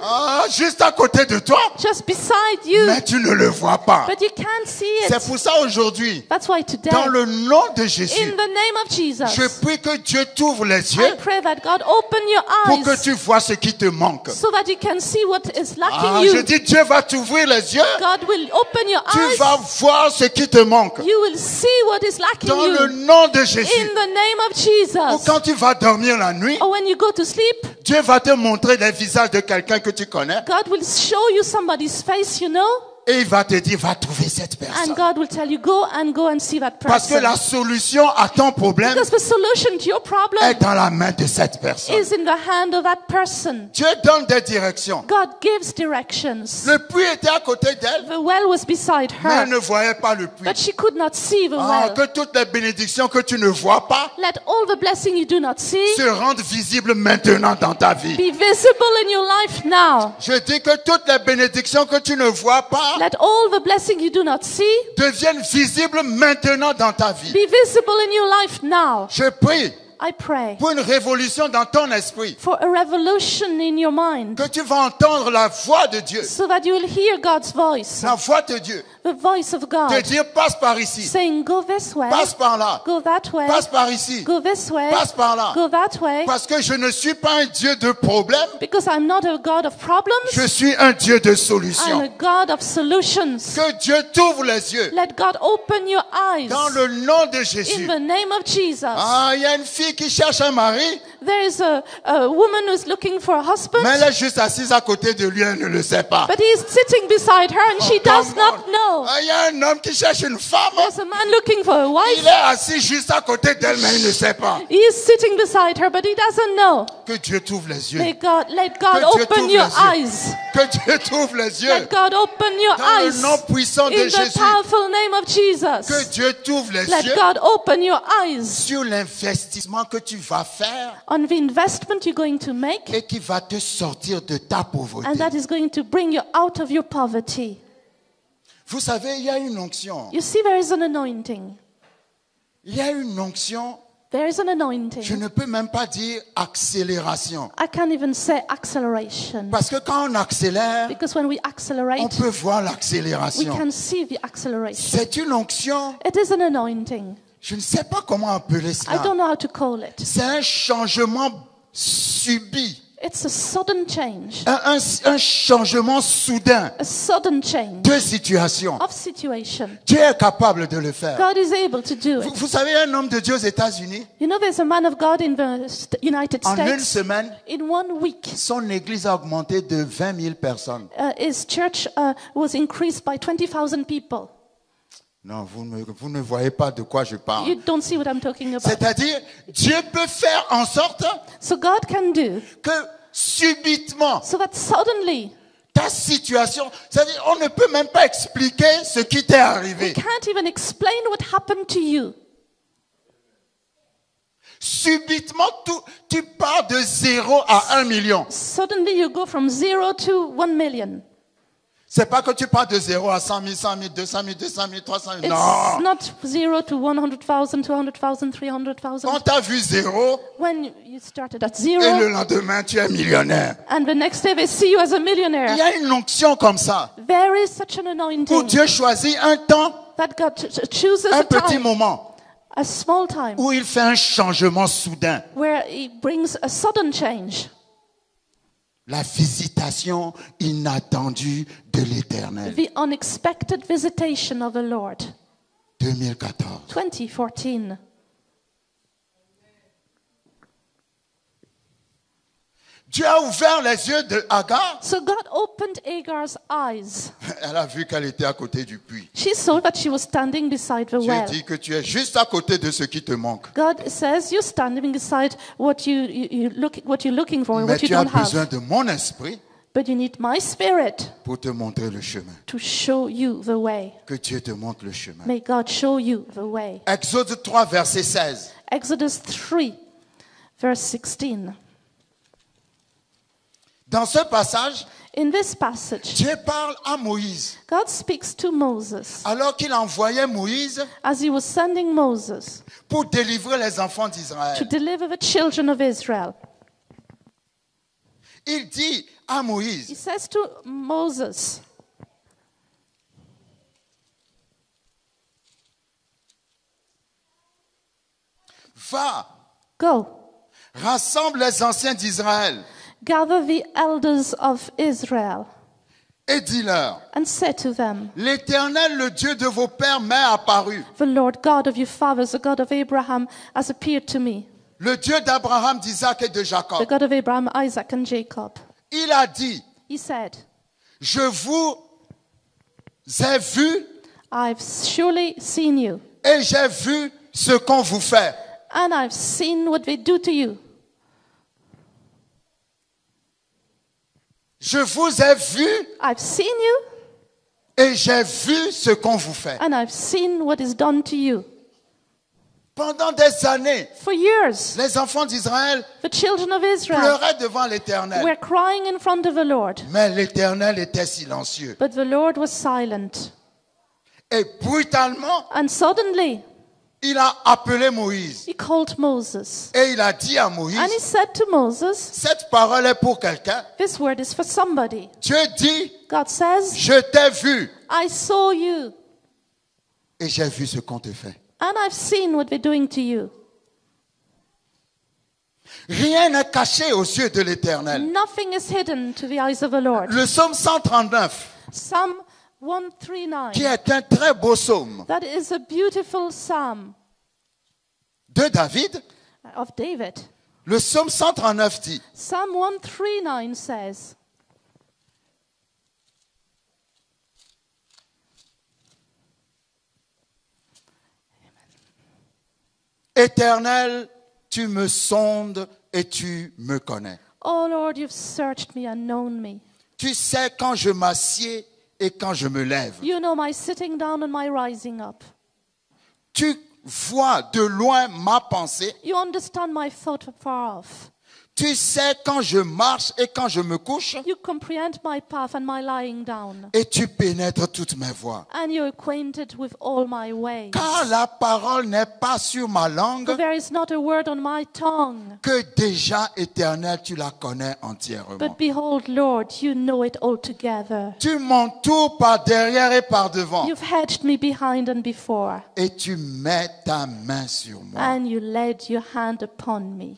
Juste à côté de toi. Just beside you. Mais tu ne le vois pas. But you can't see C'est it. pour ça aujourd'hui, That's why today, dans le nom de in Jésus, the name of Jesus, je prie que Dieu t'ouvre les I yeux pray that God open your pour que eyes tu vois ce qui te manque. so that you can see what is lacking Je you. dis, Dieu va t'ouvrir les yeux. God will open your Tu eyes. vas voir ce qui te manque. You will see what is lacking Dans le you. nom de In Jésus. the name of Ou Jesus. quand tu vas dormir la nuit, Or when you go to sleep, Dieu va te montrer les visages de quelqu'un que tu connais. God will show you somebody's face, you know, Et il va te dire, va trouver cette and personne. God will tell you, go and see that Parce que person. la solution à ton problème Because the solution to your est problem dans la main de cette personne. is in the hand of that person. Dieu donne des directions. God gives directions. Le puits était à côté d'elle, The well was beside mais elle her, ne voyait pas le puits. but she could not see the well. Que toutes les bénédictions que tu ne vois pas Let all the blessing you do not see se rendent visibles maintenant dans ta vie. be visible in your life now. Je dis que toutes les bénédictions que tu ne vois pas Let all the blessing you do not see deviennent visibles maintenant dans ta vie. be visible in your life now. Je prie I pray pour une révolution dans ton esprit, for a revolution in your mind que tu vas entendre la voix de Dieu, so that you will hear God's voice, la voix de Dieu, the voice of te God, dire passe par ici, saying, go this way, passe par là, go that way, passe par ici, go this way, passe par là. go that way, Parce que je ne suis pas un Dieu de problèmes, because I'm not a God of problems, je suis un Dieu de I'm a solutions. God of solutions. Que Dieu t'ouvre les yeux Let God open your eyes dans le nom de in Jésus. the name of Jesus. Il y a une fille qui cherche un mari, There is a woman who's looking for a husband, mais elle est juste assise à côté de lui, elle ne le sait pas. but he is sitting beside her and she does Come not on. know. Il y a un homme qui cherche une femme, There's a man looking for a il wife. est assis juste à côté d'elle, mais il ne sait pas. He is sitting beside her, but he doesn't know. Que Dieu t'ouvre les yeux. Let God Que Dieu open t'ouvre your les yeux. eyes. Que Dieu t'ouvre les yeux. Let God open your Dans le eyes. nom puissant de In the Jésus. powerful name of Que Jesus. Dieu t'ouvre les Let yeux God open your eyes sur l'investissement que tu vas faire on the investment you're going to make, et qui va te sortir de ta pauvreté. and that is going to bring you out of your poverty. Vous savez, il y a une onction. You see, there is an anointing. Il y a une onction. There is an Je anointing. ne peux même pas dire accélération. I can't even say acceleration. Parce que quand on accélère, Because when we on accelerate, peut voir we l'accélération. can see the acceleration. C'est une onction. It is an anointing. Je ne sais pas comment appeler I cela. don't know how to call it. C'est un changement subi. It's a sudden change. Un changement soudain A sudden change de situation. of situation. Dieu est capable de le faire. God is able to do Vous it. savez, un homme de Dieu aux États-Unis, You know, there's a man of God in the United en une States. semaine, In 1 week, son église a augmenté de 20 000 personnes. his church was increased by 20,000 people. Non, vous ne voyez pas de quoi je parle. You don't see what I'm talking about. C'est-à-dire, Dieu peut faire en sorte So God can do que subitement, so that suddenly ta situation, c'est-à-dire, on ne peut même pas expliquer ce qui t'est we arrivé. can't even explain what happened to you. Subitement, tu pars de 0 à 1 million. Suddenly you go from 0 to 1 million. C'est pas que tu pars de 0 à 100 000, 100 000, 200 000, 200 000, 300 000. It's Non. not 0 to 100,000, 200,000, 300,000. Quand tu as vu 0 When you started at et le 0 lendemain tu es millionnaire. and the next day they see you as a Il millionaire. y a une onction comme ça There is such an où anointing Dieu choisit un temps, that God chooses un a petit time, moment a small time, où il fait un changement soudain. where He brings a sudden change. La visitation inattendue de l'Éternel. The unexpected visitation of the Lord. 2014. 2014. Dieu a ouvert les yeux de Agar. So God opened Agar's eyes. Elle a vu qu'elle était à côté du puits. She saw that she was standing beside the Dieu well. dit que tu es juste à côté de ce qui te manque. God says you're standing beside what you're looking for, Mais what you tu as don't besoin have. de mon esprit But you need my spirit pour te montrer le chemin. to show you the way. Que Dieu te montre le chemin. May God show you the way. Exode 3, verset 16. Exodus 3, verse 16. Dans ce passage, In this passage, Dieu parle à Moïse. God speaks to Moses Alors qu'il envoyait Moïse as he was sending Moses pour délivrer les enfants to d'Israël. deliver the children of Israel. Il dit à He Moïse, says to Moses, va, go, rassemble les anciens d'Israël gather the elders of Israel et dis-leur, and say to them, l'Éternel, le Dieu de vos pères, m'est apparu. the Lord God of your fathers, the God of Abraham, has appeared to me, Le Dieu d'Abraham, d'Isaac et de the Jacob. God of Abraham, Isaac, and Jacob. Il a dit, He said, je vous ai vu I've surely seen you, et j'ai vu ce qu'on vous fait. and I've seen what they do to you. Je vous ai vu I've seen you, et j'ai vu ce qu'on vous fait. and I've seen what is done to you. Pendant des années, For years, les enfants d'Israël the children of Israel pleuraient devant l'Éternel. were crying in front of the Lord, Mais l'Éternel était silencieux. but the Lord was silent. Et brutalement, And suddenly, il a appelé Moïse. he called Moses. Et il a dit à And he Moïse, said to Moses, cette parole est pour quelqu'un. this word is for somebody. Dieu dit, God says, je t'ai vu I saw you, et j'ai vu ce qu'on te fait. and I've seen what they're doing to you. Rien n'est caché aux yeux de l'Éternel. Nothing is hidden to the eyes of the Lord. Le psaume 139, Psalm qui 139. est un très beau psaume That is a beautiful psalm de David, of David. le psaume 139 dit, Psalm 139 says, Éternel, tu me sondes et tu me connais. Oh Lord, you've searched me and known me. Tu sais quand je m'assieds et quand je me lève. You know my sitting down and my rising up. Tu vois de loin ma pensée. You understand my thought afar off. Tu sais quand je marche et quand je me couche. You comprehend my path and my lying down. Et tu pénètres toutes mes voies. And you're acquainted with all my ways. Car la parole n'est pas sur ma For langue, there is not a word on my tongue. que déjà, Éternel, tu la connais entièrement. But behold, Lord, you know it altogether. Tu m'entoures par derrière et par devant. You've hedged me behind and before. Et tu mets ta main sur moi. And you laid your hand upon me.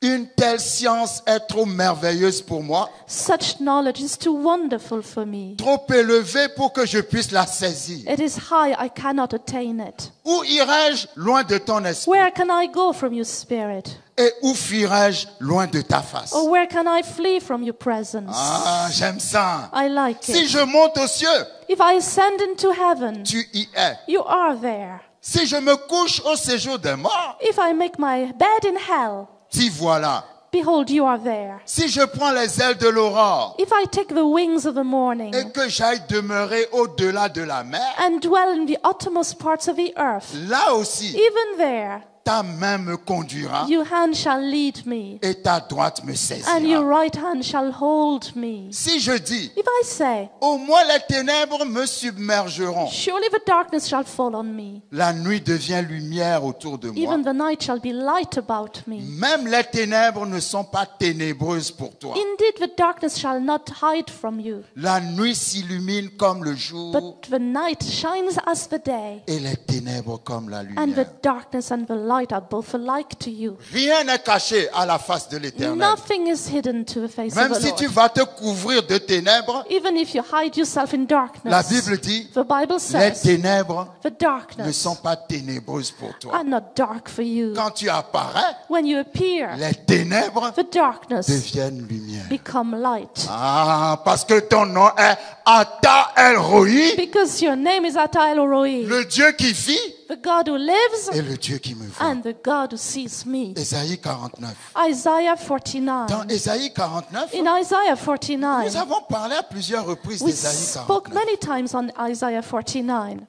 Une telle science est trop merveilleuse pour moi, Such knowledge is too wonderful for me. trop élevée pour que je puisse la saisir. It is high, I cannot attain it. Où irai-je loin de ton esprit? Where can I go from your spirit? Et où fuirai-je loin de ta face? Or where can I flee from your presence? Ah, j'aime ça. I like Si it. je monte aux cieux, If I ascend into heaven, tu y es. you are there. Si je me couche au séjour des morts, If I make my bed in hell, t'y voilà. behold, you are there. Si je prends les ailes de l'aurore If I take the wings of the morning et que j'aille demeurer au-delà de la mer, and dwell in the uttermost parts of the earth, là aussi, even there, ta main me conduira your hand shall lead me, et ta droite me and your saisira. right hand shall hold me. Si je dis, If I say, au moins les ténèbres me submergeront, surely the darkness shall fall on me, la nuit devient lumière autour de moi. even the night shall be light about me. Même les ténèbres ne sont pas ténébreuses pour toi. Indeed, the darkness shall not hide from you, La nuit s'illumine comme le jour but the night shines as the day, et les ténèbres comme la and the lumière. darkness and the light are both alike to you. Rien n'est caché à la face de l'Éternel. Nothing is hidden to the face Même of the si tu Lord. vas te couvrir de ténèbres, Even if you hide yourself in la darkness, Bible dit, the Bible les says ténèbres the ne darkness sont pas ténébreuses pour toi. are not dark for you. Quand tu apparais, When you appear, les ténèbres the darkness deviennent lumière. become light. Ah, parce que ton nom est Ata El Roi, Because your name is Ata El Roi, le Dieu qui vit the God who lives et le Dieu qui me voit. and the God who sees me. Ésaïe 49. Isaiah Dans 49. Ésaïe 49, In Isaiah nous 49, avons parlé à plusieurs reprises we d'Ésaïe spoke 49. many times on Isaiah 49.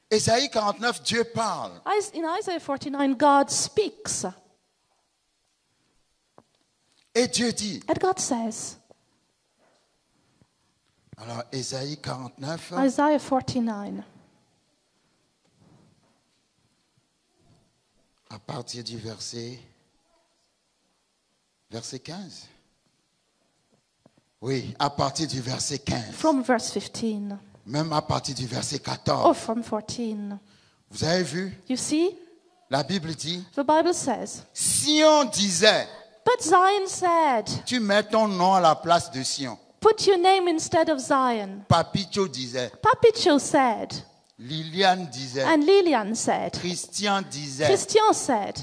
Ésaïe 49, Dieu parle. In Isaiah 49, God speaks. Et Dieu dit, And God says, Alors, Ésaïe 49, Isaiah 49, à partir du verset 15. Oui, à partir du verset 15. from verse 15, Même à partir du verset or 14. from 14. Vous avez vu? You see, La Bible dit, the Bible says, Sion disait, but Zion said, tu mets ton nom à la place de Sion. put your name instead of Zion. Papicho disait, Papicho said, Liliane disait, and Lilian said, Christian disait. Christian said,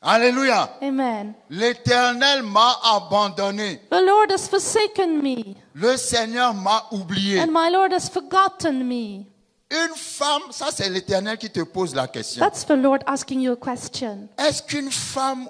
Alléluia. Amen. L'Éternel m'a abandonné. The Lord has forsaken me, Le Seigneur m'a oublié. and my Lord has forgotten me. Une femme, ça c'est l'Éternel qui te pose la question. That's the Lord asking you a question. Est-ce qu'une femme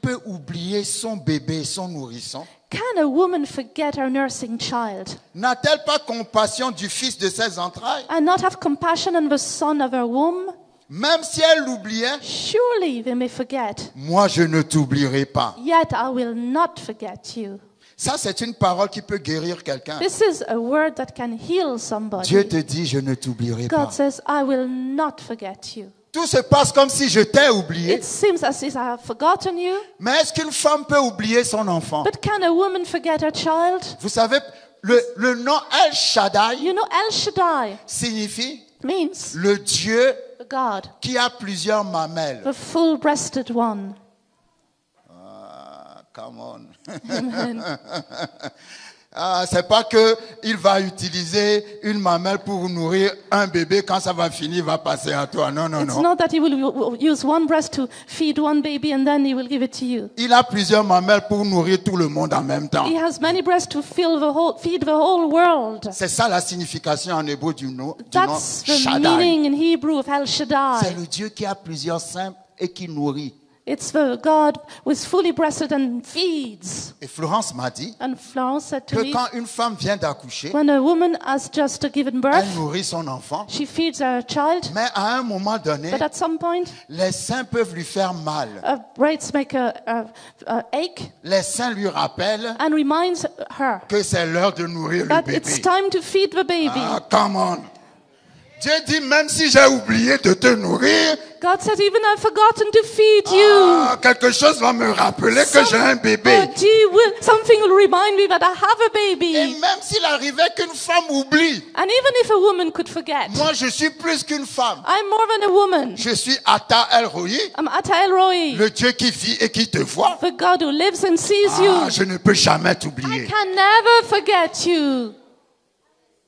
peut oublier son bébé, son nourrisson? Can a woman forget her nursing child N'a-t-elle pas compassion du fils de ses entrailles? and not have compassion on the son of her womb? Même si elle l'oubliait, Surely they may forget, moi je ne t'oublierai pas. yet I will not forget you. Ça c'est une parole qui peut guérir quelqu'un. This is a word that can heal Dieu somebody. te dit, je ne t'oublierai pas. God says, I will not forget you. Tout se passe comme si je t'ai oublié. It seems as if I have forgotten you, Mais est-ce qu'une femme peut oublier son enfant? but can a woman forget her child? Vous savez, le nom El Shaddai You know, El Shaddai signifie means le Dieu the God, qui a plusieurs mamelles. the full-breasted one. Ah, come on. Amen. Ah, c'est pas que il va utiliser une mamelle pour nourrir un bébé, quand ça va finir, il va passer à toi. Non, non, It's non. not that he will use one breast to feed one baby and then he will give it to you. Il a plusieurs mamelles pour nourrir tout le monde en même temps. He has many breasts to feed the whole world. C'est ça la signification en hébreu du nom That's the Shaddai. meaning in Hebrew of El C'est Shaddai. le Dieu qui a plusieurs seins et qui nourrit. It's the God who is fully breasted and feeds. Et Florence m'a dit And Florence said to que me, quand une femme vient d'accoucher, when a woman has just given birth, elle nourrit son enfant, she feeds her child, mais à un moment donné, but at some point, les seins peuvent lui faire mal. breasts make a ache Les seins lui rappellent and reminds her que c'est l'heure de nourrir le that bébé. it's time to feed the baby. Ah, come on. Dieu dit, même si j'ai oublié de te nourrir, God said, even I've forgotten to feed you. quelque chose va me rappeler que j'ai un bébé. Something will remind me that I have a Et baby. même s'il arrivait qu'une femme oublie, And even if a woman could forget, moi je suis plus qu'une femme. I'm more than a woman. Je suis Ata El Roi, I'm Ata El Roi, le Dieu qui vit et qui te voit. the God who lives and sees you. Je ne peux jamais I t'oublier. can never forget you.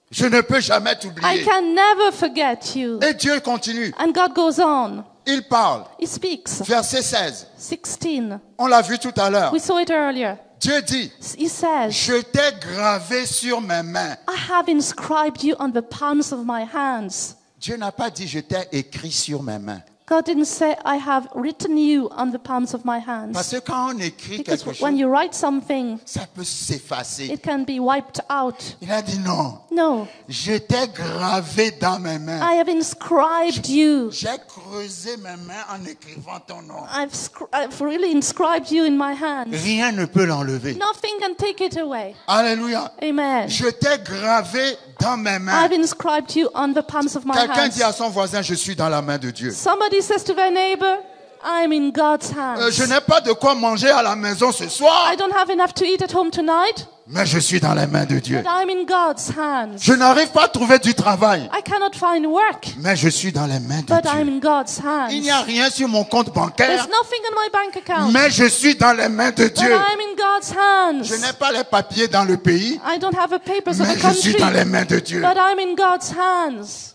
Je ne peux jamais I t'oublier. can never forget you. Et Dieu continue. And God goes on. Il parle. He speaks. Verset 16. 16. On l'a vu tout à l'heure. We saw it earlier. Dieu dit, He says, je t'ai gravé sur mes mains. I have inscribed you on the palms of my hands. Dieu n'a pas dit, je t'ai écrit sur mes mains. God didn't say, I have written you on the palms of my hands. Parce que quand on écrit Because quelque when chose, you write something, ça peut s'effacer. it can be wiped out. Il a dit non, No, je t'ai gravé dans mes mains. I have inscribed you. J'ai creusé mes mains en écrivant ton nom. I've really inscribed you in my hands. Rien ne peut l'enlever. Nothing can take it away. Alléluia. Amen. Je t'ai gravé dans mes mains. I've inscribed you on the palms of my Quelqu'un dit à hands. son voisin, je suis dans la main de Dieu. Somebody says to their neighbor, I'm in God's hands. Je n'ai pas de quoi manger à la maison ce soir, I don't have enough to eat at home tonight, mais je suis dans les mains de Dieu. but I'm in God's hands. Je n'arrive pas à trouver du travail, I cannot find work, mais je suis dans les mains de but I'm Dieu. in God's hands. Il n'y a rien sur mon compte bancaire, There's nothing in my bank account, mais je suis dans les mains de but Dieu. I'm in God's hands. Je n'ai pas les papiers dans le pays, I don't have the papers of mais the je suis country, dans les mains de Dieu. but I'm in God's hands.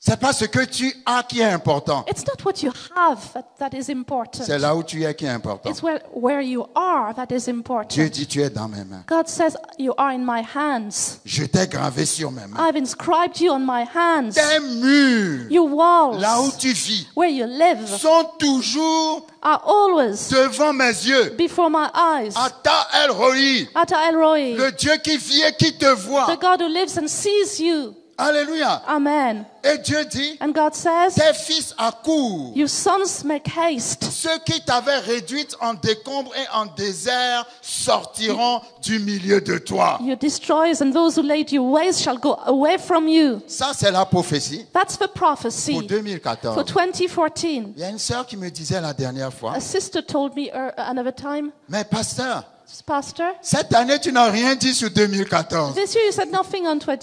C'est pas ce que tu as qui est important, It's not what you have that is important. c'est là où tu es qui est important. It's where you are that is Dieu important. dit, tu es dans mes mains. God says, you are in my hands. Je t'ai gravé sur mes mains. I've inscribed you on my hands. Tes murs, Your walls, là où tu vis, where you live, sont toujours are always devant mes yeux. before my eyes. Ata El Roi, Ata El Roi, le Dieu qui vit et qui te voit. the God who lives and sees you. Alléluia. Amen. Et Dieu dit, And God says, tes fils accourent. your sons make haste. Ceux qui t'avaient réduite en décombre et en désert sortiront du milieu de toi. Your destroyers and those who laid you waste shall go away from you. Ça, c'est la prophétie That's the pour prophecy 2014. for 2014. Il y a une sœur qui me disait la dernière fois, A sister told me another time, mais pasteur, Pastor, cette année, tu n'as rien dit sur 2014. this year you said nothing on On n'a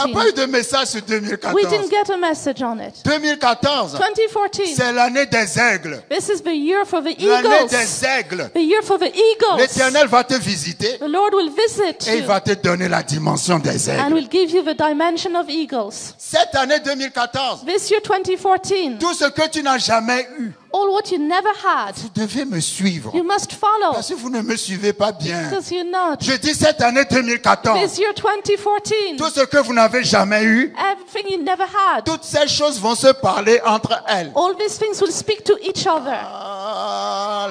2014. pas eu de message sur We 2014. didn't get a message on it. 2014, 2014, c'est l'année des aigles. this is the year for the L'année eagles. des aigles. The year for the eagles. L'Éternel va te visiter The Lord will visit et il you va te donner la dimension des and aigles. will give you the dimension of eagles. Cette année 2014, This year 2014, tout ce que tu n'as jamais eu, all what you never had, vous devez me suivre. you must follow Parce que vous ne me suivez pas bien. because you're not. Je dis cette année 2014, This year 2014, tout ce que vous n'avez jamais eu, everything you never had, toutes ces choses vont se parler entre elles. all these things will speak to each other.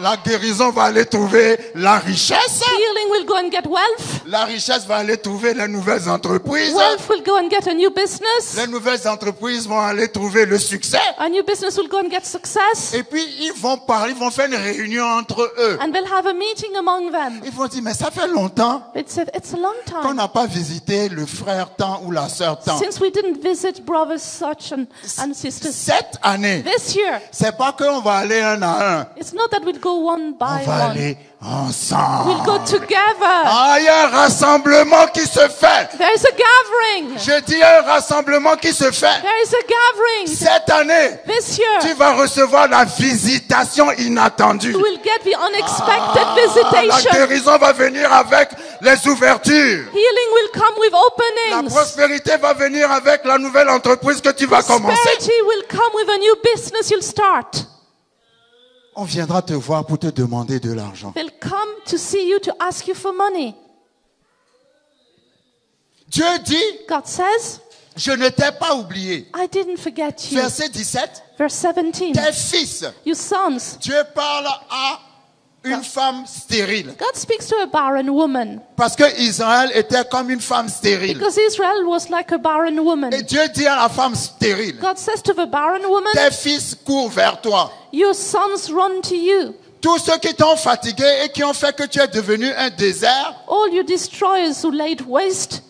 La guérison va aller trouver la richesse. Healing will go and get wealth. La richesse va aller trouver les nouvelles entreprises. Wealth will go and get a new business. Les nouvelles entreprises vont aller trouver le succès. A new business will go and get success. Et puis ils vont parler, ils vont faire une réunion entre eux. And they'll have a meeting among them. Ils vont dire, mais ça fait longtemps It's a long qu'on time n'a pas visité le frère tant ou la sœur tant. since we didn't visit brothers such and sisters. Cette année, This year, c'est pas qu'on va aller un à un. it's not that we'd go one On by va one. aller ensemble. We'll go together. Ah, il y a un rassemblement qui se fait. There is a gathering. Je dis un rassemblement qui se fait. There is a gathering. Cette année, This tu year, vas recevoir la visitation inattendue. you will get the unexpected La visitation. guérison va venir avec les ouvertures. Healing will come with La openings. prospérité va venir avec la nouvelle entreprise que tu vas commencer. Prosperity will come with a new business you'll start. On viendra te voir pour te demander de l'argent. They'll come to see you to ask you for money. Dieu dit, God says, je ne t'ai pas oublié. I didn't forget you. Verset 17, Verse 17. tes fils. You sons. Dieu parle à une femme stérile. God speaks to a barren woman Parce que Israël était comme une femme stérile. because Israel was like a barren woman. Et Dieu dit à la femme stérile, God says to the barren woman, tes fils courent vers toi. your sons run to you. Tous ceux qui t'ont fatigué et qui ont fait que tu es devenu un désert All your destroyers who laid waste,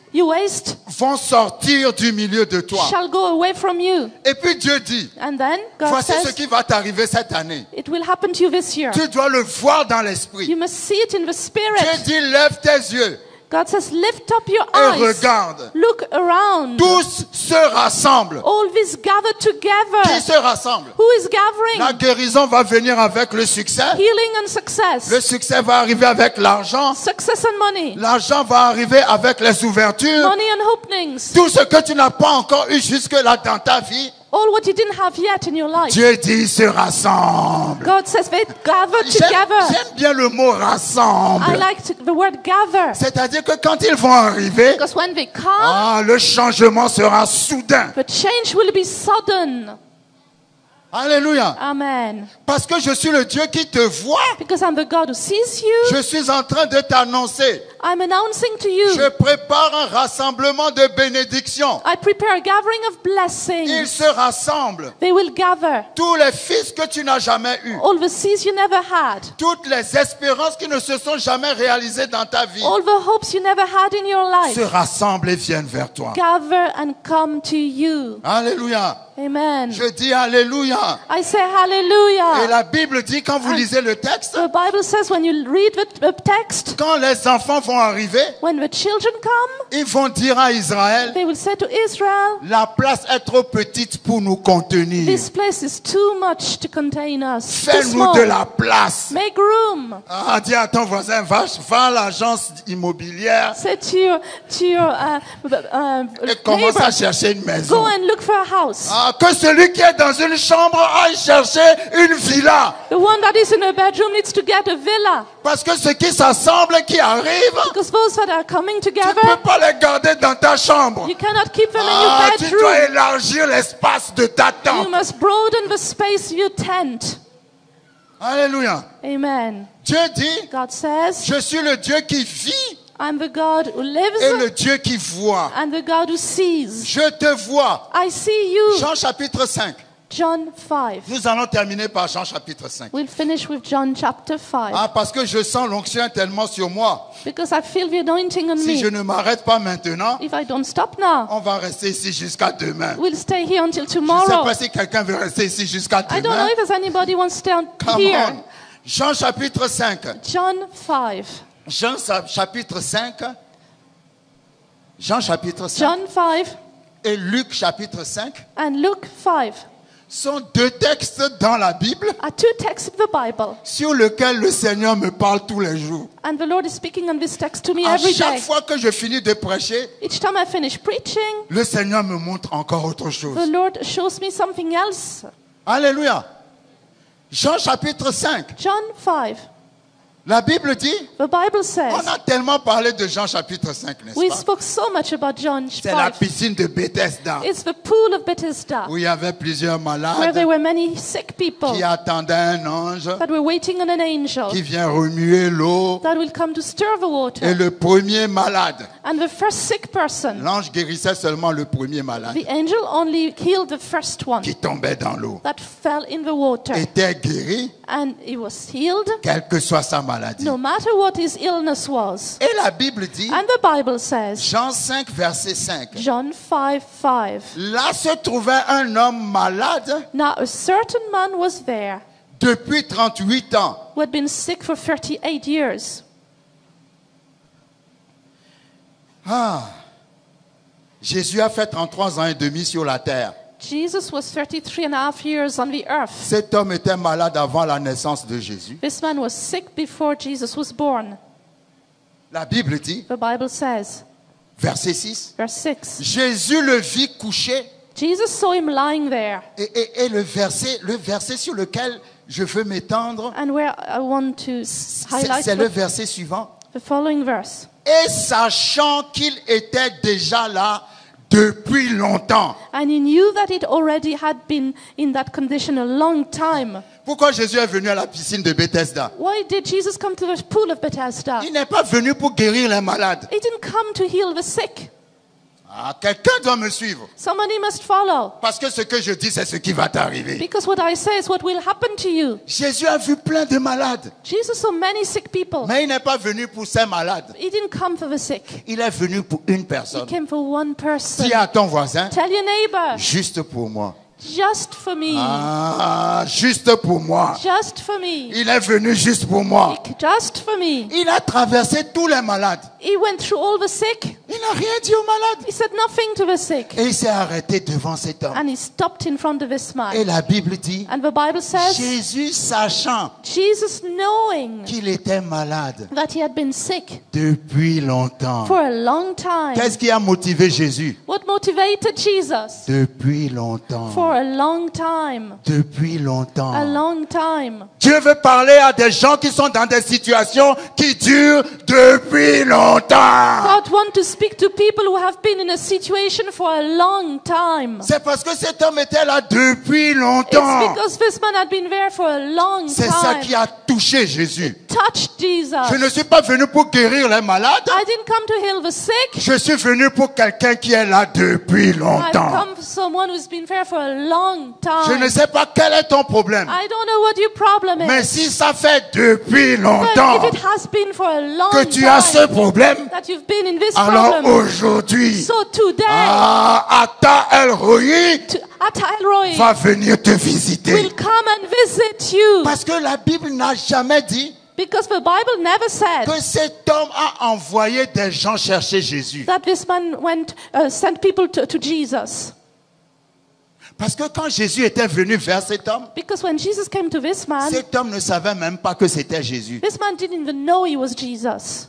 vont sortir du milieu de toi. shall go away from you. Et puis Dieu dit, And then God voici ce says, qui va t'arriver cette année. it will happen to you this year. Tu dois le voir dans l'esprit. You must see it in the Dieu spirit. dit, lève tes yeux God says, lift up your et eyes. regarde. Look around. Tous se rassemblent. All this gather Qui together. se rassemble? Who is gathering? La guérison va venir avec le succès. Healing and success. Le succès va arriver avec l'argent. Success and money. L'argent va arriver avec les ouvertures. Money and openings. Tout ce que tu n'as pas encore eu jusque-là dans ta vie, All what you didn't have yet in your life. Dieu dit, ils se rassemblent. God says they gather J'aime together. bien le mot I rassemble. like the word gather. C'est-à-dire que quand ils vont arriver, Because when they come, le changement sera soudain. the change will be sudden. Alléluia. Amen. Parce que je suis le Dieu qui te voit. Because I'm the God who sees you. Je suis en train de t'annoncer. I'm announcing to you. Je prépare un rassemblement de bénédictions. I prepare a gathering of Ils blessings. se rassemblent. They will gather. Tous les fils que tu n'as jamais eus. All the seeds you never had. Toutes les espérances qui ne se sont jamais réalisées dans ta vie. All the hopes you never had in your Se life. rassemblent et viennent vers toi. Gather and come to you. Alléluia. Amen. Je dis Alléluia. I say Et hallelujah. la Bible dit, quand vous lisez le texte, The Bible says when you read the text, quand les enfants vont arriver, when the children come, ils vont dire à Israël, they will say to Israel, la place est trop petite pour nous contenir. this place is too much to contain us. Too Fais-nous small. de la place. Make room. Dis à ton voisin, va à l'agence immobilière Say to your et commence à neighbor, chercher une go maison. and look for a house. Que celui qui est dans une chambre aille chercher une villa. The one that is in a bedroom needs to get a villa. Parce que ceux qui s'assemblent, qui arrivent, Because those that are coming tu ne together, peux pas les garder dans ta chambre. you cannot keep them in your Tu dois bedroom. élargir l'espace de ta You tente. must broaden the space of your tent. Alléluia. Amen. Dieu dit, God says, je suis le Dieu qui vit I'm the God who et lives le Dieu qui voit. and the God who sees. Je te vois. I see you. Jean chapitre 5. John 5. Nous allons terminer par Jean chapitre 5. We'll finish with John chapter 5. Ah, parce que je sens l'onction tellement sur moi. Because I feel the anointing on Si je me. ne m'arrête pas maintenant, If I don't stop now, on va rester ici jusqu'à demain. we'll stay here until Je ne sais tomorrow. pas si quelqu'un veut rester ici jusqu'à I don't know demain. if there's anybody who wants to stay Come here. on. Jean chapitre 5. John 5. Jean chapitre 5. Jean chapitre 5 John 5 et Luc chapitre 5 and Luke 5 sont deux textes dans la Bible are two texts of the Bible. sur lesquels le Seigneur me parle tous les jours. And the Lord is speaking on this text to me À every chaque day. fois que je finis de prêcher, Each time I finish preaching, le Seigneur me montre encore autre chose. the Lord shows me something else. Alléluia. Jean chapitre 5. John 5. La Bible dit, The Bible on says, a tellement parlé de Jean chapitre 5, n'est-ce we pas? spoke so much about John C'est la 5. piscine de Bethesda It's the pool of Bethesda, où il y avait plusieurs where malades there were many sick people qui attendaient un ange that were waiting on an angel qui vient remuer l'eau. that will come to stir the Et water. le premier malade, And the first sick person, l'ange guérissait seulement le premier malade the angel only healed the first one qui tombait dans l'eau. that fell in the water. Était guéri, And he was healed quelle que soit sa maladie. no matter what his illness was. Et la Bible dit, And the Bible says, Jean 5, verset 5, John 5:5. là se trouvait un homme malade Now a certain man was there depuis 38 ans. who had been sick for 38 years. Ah, Jésus a fait 33 ans et demi sur la terre. Jesus was 33 and a half years on the earth. Cet homme était malade avant la naissance de Jésus. This man was sick before Jesus was born. La Bible dit, The Bible says, verset 6, verse 6, Jésus le vit couché. Jesus saw him lying there. Et le verset sur lequel je veux m'étendre, And where I want to highlight c'est le the, verset suivant. the following verse. Et sachant qu'il était déjà là depuis longtemps. And he knew that it already had been in that condition a long time. Pourquoi Jésus est venu à la piscine de Bethesda? Why did Jesus come to the pool of Bethesda? Il n'est pas venu pour guérir les malades. He didn't come to heal the sick. Ah, quelqu'un doit me suivre. Somebody must follow. Parce que ce que je dis, c'est ce qui va t'arriver. Because what I say is what will happen to you. Jésus a vu plein de malades. Jesus saw many sick people. Mais il n'est pas venu pour ces malades. He didn't come for the sick. Il est venu pour une He personne. came for one person. Dis à ton voisin, Tell your neighbor, juste pour moi. just for me. Ah, juste pour moi. Just for me. Il est venu juste pour moi. Just for me. Il a traversé tous les malades. He went through all the sick. Il n'a rien dit aux malades. He said nothing to the sick. Et il s'est arrêté devant cet homme. And he stopped in front of this Et man. la Bible dit, And the Bible says, Jésus sachant Jesus knowing qu'il était malade that he had been sick depuis longtemps. for a long time. Qu'est-ce qui a motivé Jésus? What motivated Jesus? Depuis longtemps. For a long time. Depuis longtemps. A long time. Dieu veut parler à des gens qui sont dans des situations qui durent depuis longtemps. God wants to speak to people who have been in a situation for a long time. C'est parce que cet homme était là depuis It's longtemps. because this man had been there for a long C'est ça time. qui a touché Jésus. Touched Jesus. Je ne suis pas venu pour guérir les malades. I didn't come to heal the sick. Je suis venu pour quelqu'un qui est là depuis I've longtemps. come for someone who's been there for a long Je ne time. sais pas quel est ton problème. I don't know what your problem Mais is. si ça fait depuis But longtemps if it has been for a long que tu as ce time problème, that you've been in this alors problem, aujourd'hui, so today, Atta El Roi Atta Elroy va venir te visiter. will come and visit you. Parce que la Bible n'a jamais dit Because the Bible never said que cet homme a envoyé des gens chercher Jésus. that this man sent people to Jesus. Parce que quand Jésus était venu vers cet homme, Because when Jesus came to this man, cet homme ne savait même pas que c'était Jésus. this man didn't even know he was Jesus.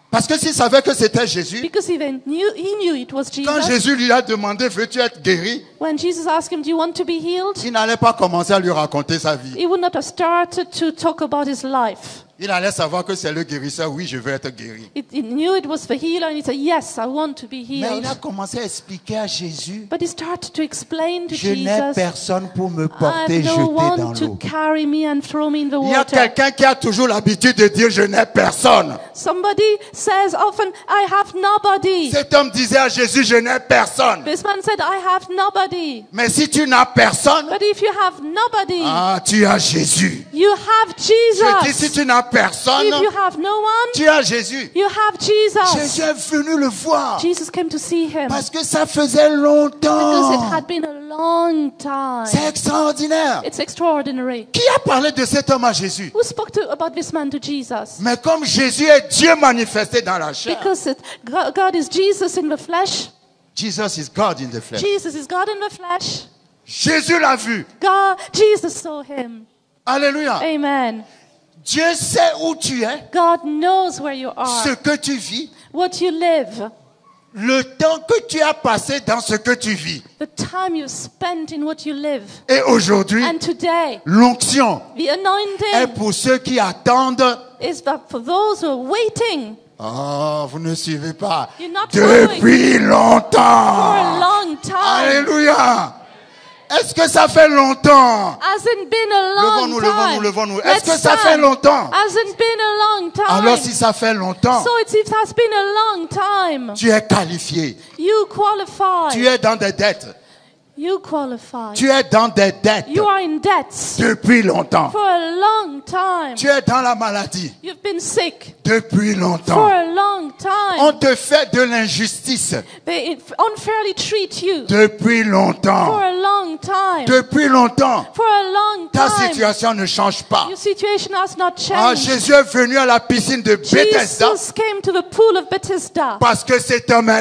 Parce que s'il savait que c'était Jésus, Because he knew it was quand Jesus. Jésus lui a demandé, veux-tu être guéri? When Jesus asked him, do you want to be healed? il n'allait pas commencer à lui raconter sa vie. He would not have started to talk about his life. Il allait savoir que c'est le guérisseur. Oui, je veux être guéri. He knew it was the healer and he said, yes, I want to be Mais healed. il a commencé à expliquer à Jésus, But he started to explain to je n'ai Jesus, personne pour me I porter, have jeter no dans one to l'eau. carry me and throw me in the Il y a water. quelqu'un qui a toujours l'habitude de dire, je n'ai personne. Somebody says often, I have nobody. Cet homme disait à Jésus, je n'ai personne. This man said, I have nobody. Mais si tu n'as personne, But if you have nobody, tu as Jésus. you have Je dis, si Jesus. tu n'as personne, If you have no one, tu as Jésus. you have Jesus. Jésus est venu le voir. Jesus came to see him Parce que ça faisait because it longtemps. had been a long time. C'est extraordinaire. It's extraordinary. Qui a parlé de cet homme à Jésus? Who spoke about this man to Jesus? Mais comme Jésus est Dieu manifesté dans la chair. Because God is Jesus in the flesh. Jesus is God in the flesh. Jesus is God in the flesh. Jésus l'a vu. Jesus saw him. Alléluia. Amen. Dieu sait où tu es, God knows where you ce are, que tu vis, what you live, le temps que tu as passé dans ce que tu vis. the time you spent in what you live. Et aujourd'hui, And today, l'onction the est anointing pour ceux qui attendent. is that for those who are waiting Oh, vous ne suivez pas. You're not Depuis for a longtemps. long time. Alléluia. Est-ce que ça fait longtemps? Hasn't been a long Levons-nous, time. levons-nous, levons-nous. Let's Est-ce que ça fait stand. longtemps? Hasn't been a long time. Alors si ça fait longtemps, So it has been a long time. tu es qualifié. You qualify. Tu es dans des dettes. You qualify. Tu es dans des dettes You are in debts depuis longtemps. for a long time. Tu es dans la maladie You've been sick depuis for longtemps. a long On time. te fait de l'injustice They unfairly treat you depuis for longtemps. a long time. Depuis longtemps. For a long Ta time. situation ne change pas. Your situation has not Ah, changed. Jésus est venu à la piscine de Bethesda Jesus came to the pool of Bethesda parce que cet homme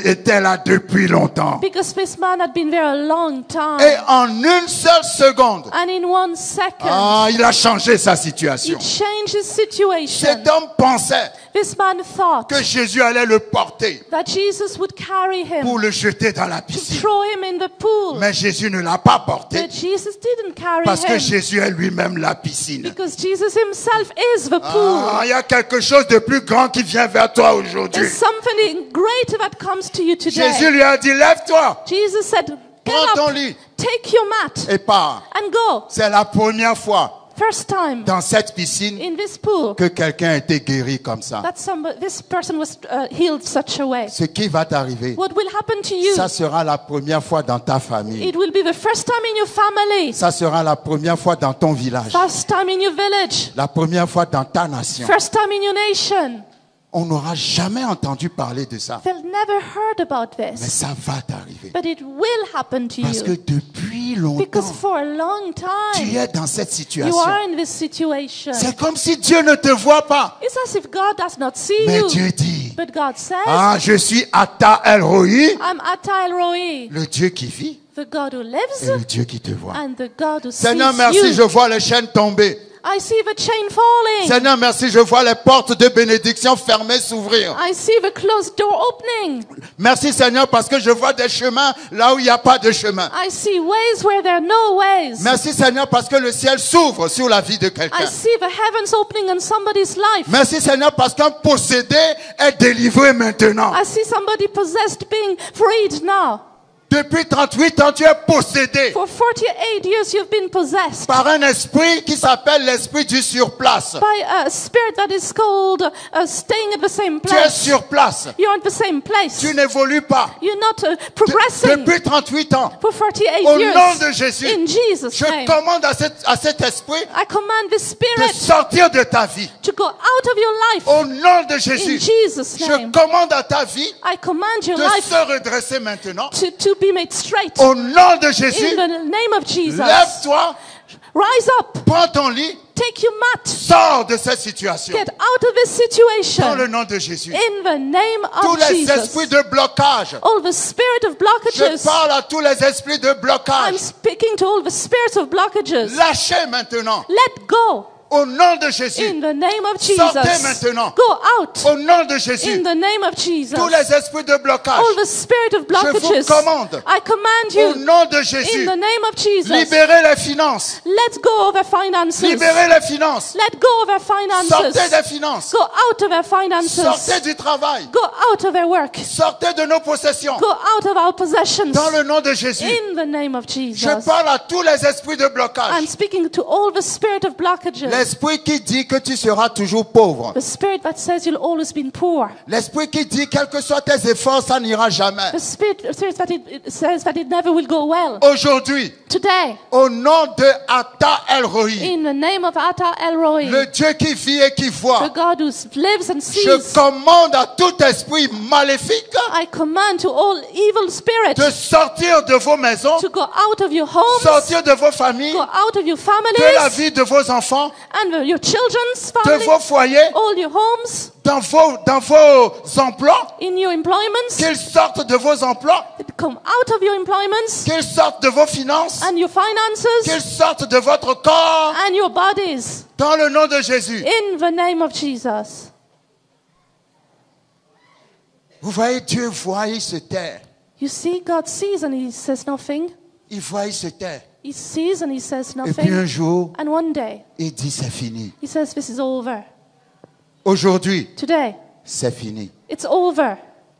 était là depuis longtemps. because this man had been there a long time. Et en une seule seconde, And in 1 second, il a changé sa he situation. changed his situation. Cet homme pensait This man thought que Jésus allait le porter that Jesus would carry him, pour le jeter dans la to piscine. throw him in the pool. Mais Jésus ne l'a pas porté But Jesus didn't carry parce que him Jésus est lui-même la piscine. because Jesus himself is the pool. Il y a quelque chose de plus grand qui vient vers toi aujourd'hui. There's something greater that comes to you today. Jésus lui a dit, lève-toi Jesus said, get Prends ton up, lit. take your mat et pars. and go. C'est la première fois First time dans cette piscine in this pool que quelqu'un a été guéri comme ça. that this person was healed such a way. Ce qui va t'arriver, What will happen to you? ça sera la première fois dans ta famille. It will be the first time in your family, Ça sera la première fois dans ton village. first time in your village, La première fois dans ta nation. first time in your nation. On n'aura jamais entendu parler de ça. They've never heard about Mais this, ça va t'arriver. but it will happen to Parce que you depuis longtemps, because for a long tu time es dans cette you situation. are in this situation. C'est comme si Dieu ne te voit pas. It's as if God does not see Mais you, Dieu dit, but God says, je suis Atta El Roi, I'm Atta El Roi, le Dieu qui vit the God who et lives le Dieu qui te voit. and the God who Seigneur, sees merci, je you. vois les chaînes tomber. I see the chain falling. Seigneur, merci, je vois les portes de bénédiction fermées s'ouvrir. I see the closed door opening. Merci Seigneur parce que je vois des chemins là où il n'y a pas de chemin. I see ways where there are no ways. Merci Seigneur parce que le ciel s'ouvre sur la vie de I quelqu'un. see the heavens opening on somebody's life. Merci Seigneur parce qu'un possédé est délivré maintenant. I see somebody possessed being freed now. Depuis 38 ans, tu es possédé For 48 years you've been possessed par un esprit qui s'appelle l'esprit du surplace. by a spirit that is called staying at the same Tu es place. sur place. You're at the same place. Tu n'évolues pas. You're not progressing Depuis 38 ans, for 48 au years. nom de Jésus, In Jesus' je name, commande à cet esprit I command this de spirit sortir de ta vie. to go out of your life. Au nom de In Jésus, Jesus' je name, commande à ta vie I command your de life se redresser maintenant. to be made straight. Au nom de In Jésus, the name of Jesus, lève-toi, rise up, prends ton lit, take your mat, sors de cette situation. get out of this Dans le situation. nom de Jésus. In the name Tous of les esprits Jesus. de blocage, All the spirit of je blockages, parle à tous les esprits de I'm blocage. speaking to all the spirits of blockages. Lâchez maintenant. Let go. Au nom de Jésus. In the name of Sortez Jesus. maintenant. Go out. Au nom de Jésus. In the name of Jesus. Tous les esprits de blocage. All the spirit of blockages. commande. I command Au you. nom de In Jésus. the name of Jesus. Libérez les finances. Let go of our finances. Libérez les finances. Let go of our finances. Sortez des finances. Go out of our finances. Sortez du travail. Go out of our work. Sortez de nos possessions. Go out of our possessions. Dans le nom de Jésus. In the name of Jesus. Je parle à tous les esprits de blocage. I'm speaking to all the spirit of blockages. L'esprit qui dit que tu seras toujours pauvre. The spirit that says you'll always be poor. L'esprit qui dit quels que soient tes efforts, ça n'ira jamais. The spirit that it says that it never will go well. Aujourd'hui, Today, au nom de Ata El Roi, in the name of Ata El Roi, le Dieu qui vit et qui the voit, God who lives and je sees, commande à tout esprit maléfique I command to all evil spirits de sortir de vos maisons, to go out of your homes, sortir de vos familles, go out of your de la families, vie de vos enfants, and your children's de family, vos foyers, all your homes, dans vos emplois, in your employments, qu'ils sortent de vos emplois, come out of your employments, qu'ils sortent de vos finances, and your finances, qu'ils sortent de votre corps, and your bodies, dans le nom de Jésus. in the name of Jesus. Vous voyez, Dieu voit, il se tait. You see, God sees and He says nothing. Il voit, il se tait. He sees and He says Et puis un nothing. jour, And one day, il dit c'est fini. He says, this is over. Aujourd'hui, Today, c'est fini. it's over.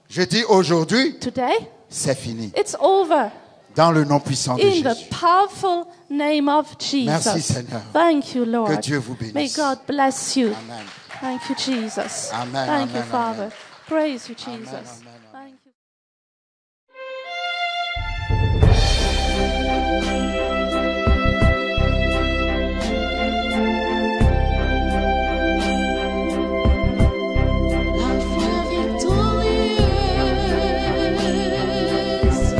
Je dis aujourd'hui, Today, c'est fini. it's over. Dans le nom puissant de In the Jésus. powerful name of Merci, Jesus. Seigneur. Thank you, Lord. Que Dieu vous bénisse. May God bless you. Amen. Thank you, Jesus. Amen, Thank you, amen, Father. amen. Praise you, Jesus. Amen, amen. Thank you. La foi victorieuse